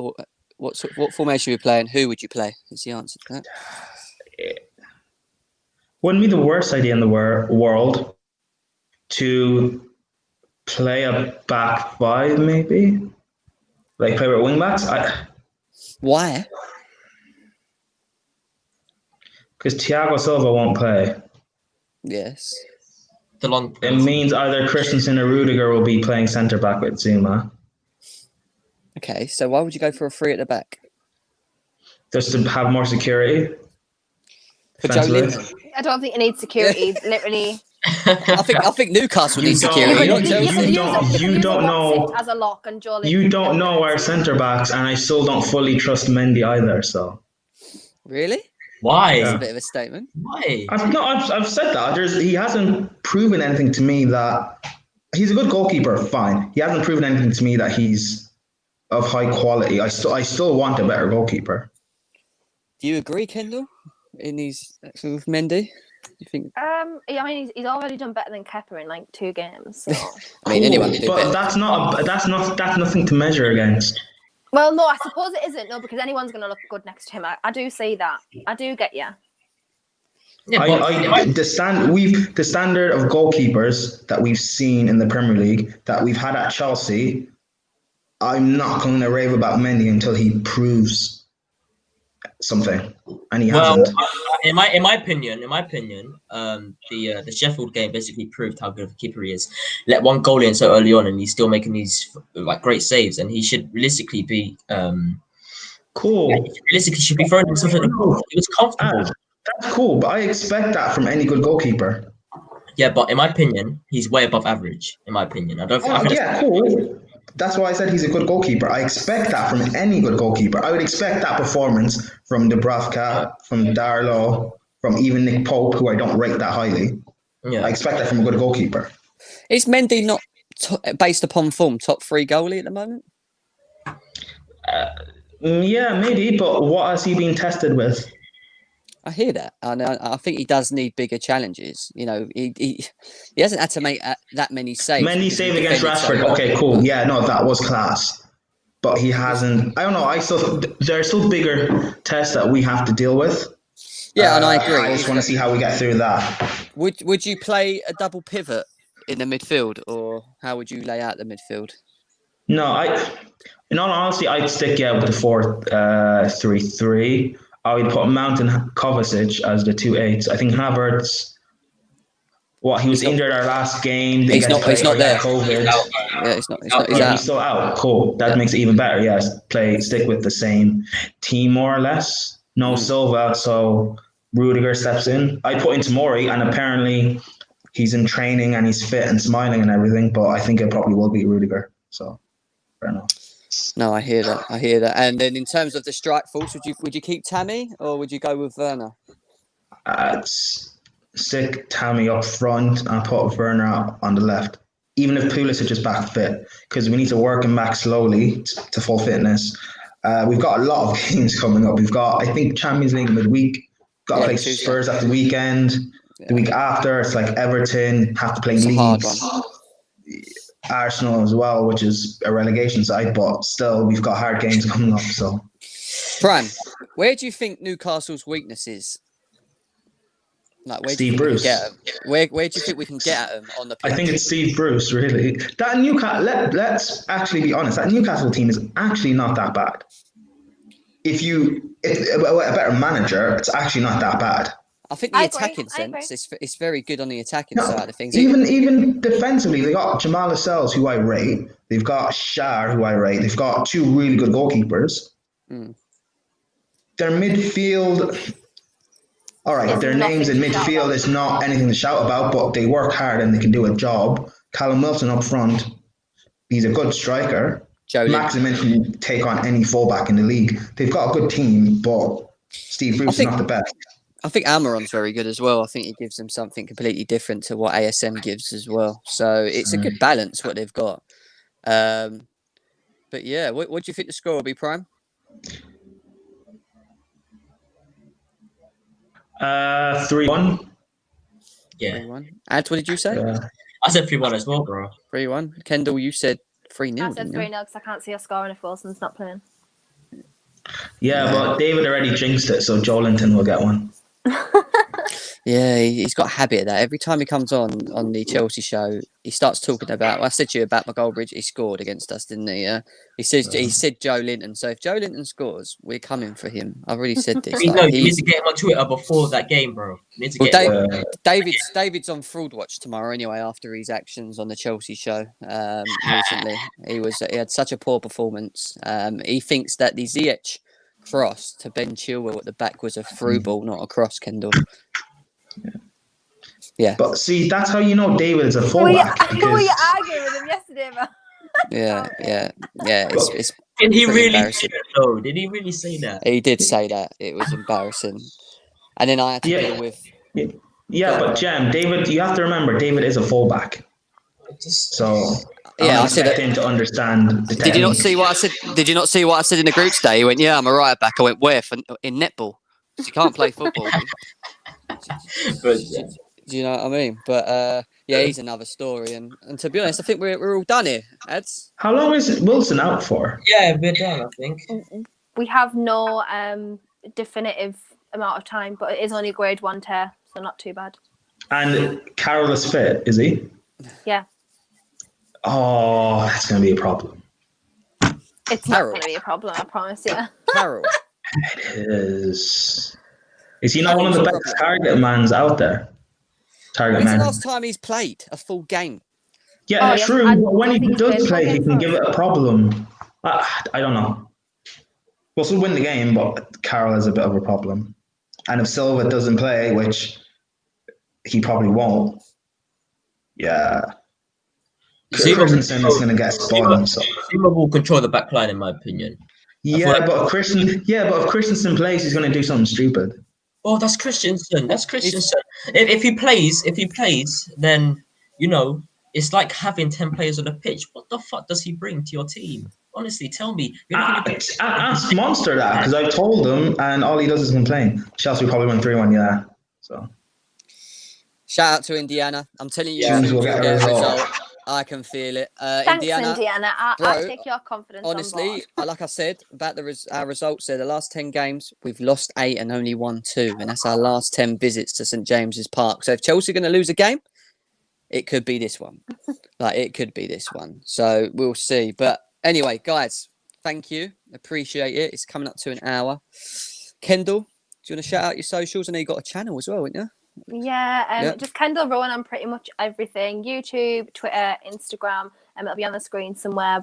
formation would you play, and who would you play? Is the answer to that? Wouldn't be the worst idea in the world to play a back 5, maybe. Like play with wing backs. Why? Because Thiago Silva won't play. Yes. It means either Christensen or Rudiger will be playing centre back with Zuma. Okay, so why would you go for a 3 at the back? Just to have more security. For Joe Linton? I don't think you need security. Literally. I think Newcastle needs security. You don't know as a lock and Joe Linton. You don't know our centre backs, and I still don't fully trust Mendy either. So. Really? Why? That's a bit of a statement. Why? I've said that. He hasn't proven anything to me that he's a good goalkeeper. Fine. He hasn't proven anything to me that he's of high quality. I still want a better goalkeeper. Do you agree, Kendall? In these with Mendy? You think? I mean, he's already done better than Kepa in like 2 games. So. I mean, anyone can do better. But that's nothing to measure against. Well, no, I suppose it isn't. No, because anyone's going to look good next to him. I do see that. I do get you. Yeah, the standard of goalkeepers that we've seen in the Premier League, that we've had at Chelsea, I'm not going to rave about Mendy until he proves something, and he hasn't. In my opinion, the Sheffield game basically proved how good of a keeper he is. Let one goal in so early on, and he's still making these like great saves, and he should realistically be cool. Realistically, should be throwing himself in the goal. He was comfortable. That's cool, but I expect that from any good goalkeeper. Yeah, but in my opinion, he's way above average. In my opinion, I don't think. Cool. That's why I said he's a good goalkeeper. I expect that from any good goalkeeper. I would expect that performance from Dubravka, from Darlow, from even Nick Pope, who I don't rate that highly. Yeah. I expect that from a good goalkeeper. Is Mendy not, based upon form, top 3 goalie at the moment? Yeah, maybe, but what has he been tested with? I hear that, and I think he does need bigger challenges. You know, he hasn't had to make that many saves. Many save against Rashford. Okay, cool. Yeah, no, that was class. But he hasn't. I don't know. There are still bigger tests that we have to deal with. Yeah, and I agree. I just want to see how we get through that. Would you play a double pivot in the midfield, or how would you lay out the midfield? No, in all honesty, I'd stick with the 4-3-3. I would put Mount and Kovacic as the 2 8s. I think Havertz What, he was injured our last game. He's not there. COVID. Yeah, he's not. He's out. He's still out. Cool. That makes it even better. Yeah, stick with the same team more or less. No Silva, so Rudiger steps in. I put in Tomori, and apparently he's in training and he's fit and smiling and everything. But I think it probably will be Rudiger. So fair enough. No, I hear that. And then in terms of the strike force, would you keep Tammy or would you go with Werner? Stick Tammy up front and put Werner out on the left. Even if Pulisic is back fit, because we need to work him back slowly to full fitness. We've got a lot of games coming up. We've got, I think, Champions League midweek. Got to play Spurs at the weekend. Yeah. The week after, it's like Everton, have to play Leeds. Arsenal as well, which is a relegation side, but still, we've got hard games coming up. So, Prime, where do you think Newcastle's weakness is? Like, where Steve Bruce. Where do you think we can get at him on the pitch? I think it's Steve Bruce, really. That Newcastle. Let's actually be honest. That Newcastle team is actually not that bad. If a better manager, it's actually not that bad. I think the attacking sense is very good on the attacking side of things. Even defensively, they got Jamal Lascelles, who I rate. They've got Shar, who I rate. They've got two really good goalkeepers. Their midfield. All right, their names in midfield is not anything to shout about, but they work hard and they can do a job. Callum Wilson up front, he's a good striker. Maximin can take on any fullback in the league. They've got a good team, but Steve Bruce is not the best. I think Almiron's very good as well. I think he gives them something completely different to what ASM gives as well. So it's a good balance what they've got. But yeah, what do you think the score will be, Prime? 3-1. Yeah. 3-1. Ad, what did you say? I said 3-1 as well, bro. 3-1. Kendall, you said 3-0. I said 3-0 because I can't see us scoring if Wilson's not playing. Yeah, but David already jinxed it, so Joelinton will get one. Yeah, he's got a habit of that. Every time he comes on the Chelsea show, he starts talking about. Well, I said to you about McGoldbridge. He scored against us, didn't he? He said Joe Linton. So if Joe Linton scores, we're coming for him. I've already said this. You need to get him on Twitter before that game, bro. David's on fraud watch tomorrow anyway. After his actions on the Chelsea show recently, he had such a poor performance. He thinks that the Ziyech cross to Ben Chilwell at the back was a through ball, not a cross, Kendall. Yeah. But see, that's how you know David's a fullback. We were arguing with him yesterday, bro. Yeah. Did he really say that, though? Did he really say that? He did say that. It was embarrassing. And then I had to deal with... Yeah, but Jem, David, you have to remember, David is a fullback. So... Yeah, I said him to understand. Did you not see what I said? Did you not see what I said in the group today? He went, "Yeah, I'm a right back." I went, "Where?" In netball. You can't play football. Do you know what I mean? But yeah, he's another story. And to be honest, I think we're all done here, Ads. How long is Wilson out for? Yeah, we're done, I think. We have no definitive amount of time, but it is only a grade 1 tear, so not too bad. And Carroll is fit, is he? Yeah. Oh, that's going to be a problem. It's not going to be a problem, I promise you. Carroll. It is. Is he not one of the best target mans out there? When's the last time he's played a full game? Yeah, true. But when he does play, he can give it a problem. I don't know. We'll still win the game, but Carroll is a bit of a problem. And if Silva doesn't play, which he probably won't, Christensen is going to get spoiled. Silva will control the back line, in my opinion. But if Christensen plays, he's going to do something stupid. Oh, that's Christensen. If he plays, then it's like having 10 players on the pitch. What the fuck does he bring to your team? Honestly, tell me. Ask Monster that, because I've told him, and all he does is complain. Chelsea probably won 3-1. Yeah. So. Shout out to Indiana. I'm telling you, we'll get a result. I can feel it. Thanks, Indiana. I'll take your confidence honestly, on board. like I said, about our results there, the last 10 games, we've lost 8 and only won 2. And that's our last 10 visits to St. James's Park. So if Chelsea are going to lose a game, it could be this one. It could be this one. So we'll see. But anyway, guys, thank you. Appreciate it. It's coming up to an hour. Kendall, do you want to shout out your socials? I know you got a channel as well, haven't you? Yeah, just Kendall Rowan on pretty much everything: YouTube, Twitter, Instagram. It'll be on the screen somewhere.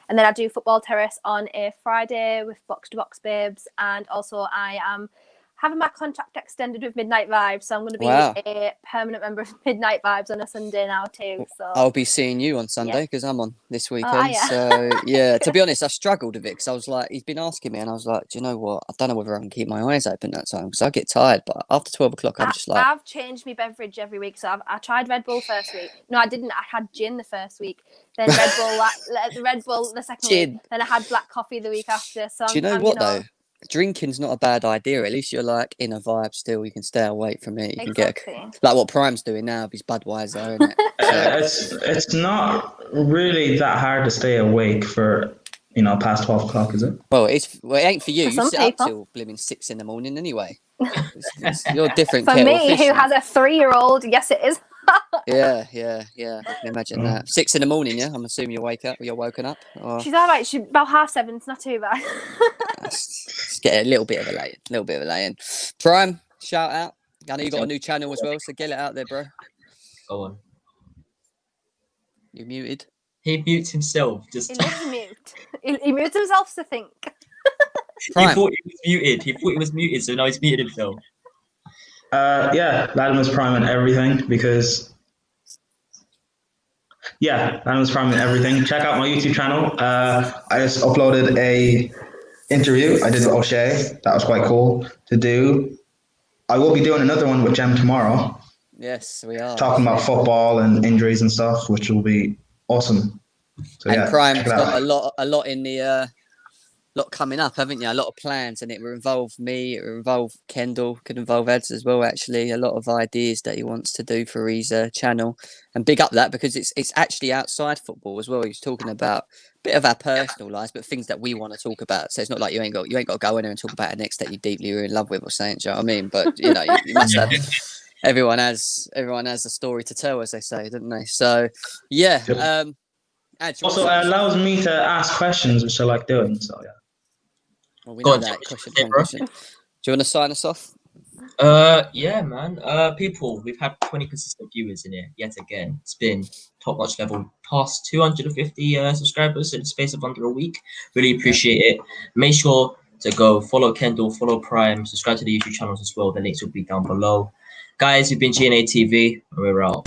And then I do Football Terrace on a Friday with Box to Box Babes, and also I am having my contract extended with Midnight Vibes, so I'm going to be a permanent member of Midnight Vibes on a Sunday now too. So I'll be seeing you on Sunday because I'm on this weekend. yeah. So yeah, to be honest, I struggled with it because I was like, he's been asking me, and I was like, do you know what? I don't know whether I can keep my eyes open that time because I get tired. But after 12 o'clock, I'm just like, I've changed my beverage every week. So I tried Red Bull first week. No, I didn't. I had gin the first week. Then Red Bull the second week. Then I had black coffee the week after. So do you know what though? Drinking's not a bad idea. At least you're like in a vibe still. You can stay awake from it. You can get like what Prime's doing now with his Budweiser, isn't it? So, it's not really that hard to stay awake for past 12 o'clock, is it? Well, it ain't for you. You sit up till blimmin' 6 in the morning anyway. You're different. For me, who has a 3-year-old, yes, it is. Yeah. I can imagine that. 6 in the morning, yeah. I'm assuming you're woken up. Or... She's all right. She's about 7:30. It's not too bad. Let's get a little bit of a lay-in. Prime, shout out. I know you got a new channel as well, so get it out there, bro. Go on. You muted. He mutes himself. He lives mute. He mutes himself to think. He thought he was muted, so now he's muted himself. Latimus Prime and everything because Latimus Prime and everything. Check out my YouTube channel. I just uploaded a interview I did with O'Shea. That was quite cool to do. I will be doing another one with Jem tomorrow. Yes, we are talking about football and injuries and stuff, which will be awesome. So, and Prime's got a lot in the lot coming up, haven't you? A lot of plans, and it will involve me, it will involve Kendall, could involve Eds as well, actually. A lot of ideas that he wants to do for his channel. And big up that because it's actually outside football as well. He's talking about a bit of our personal lives, but things that we want to talk about. So it's not like you ain't got to go in there and talk about an ex that you deeply are in love with or something, do you know what I mean? But you must have everyone has a story to tell, as they say, don't they? So yeah. Also, it allows me to ask questions, which I like doing. So yeah. Well, we know that question. Do you want to sign us off? Yeah, man. People, we've had 20 consistent viewers in here yet again. It's been top-notch level, past 250 subscribers in the space of under a week. Really appreciate it. Make sure to go follow Kendall, follow Prime, subscribe to the YouTube channels as well. The links will be down below. Guys, we've been GNA TV, and we're out.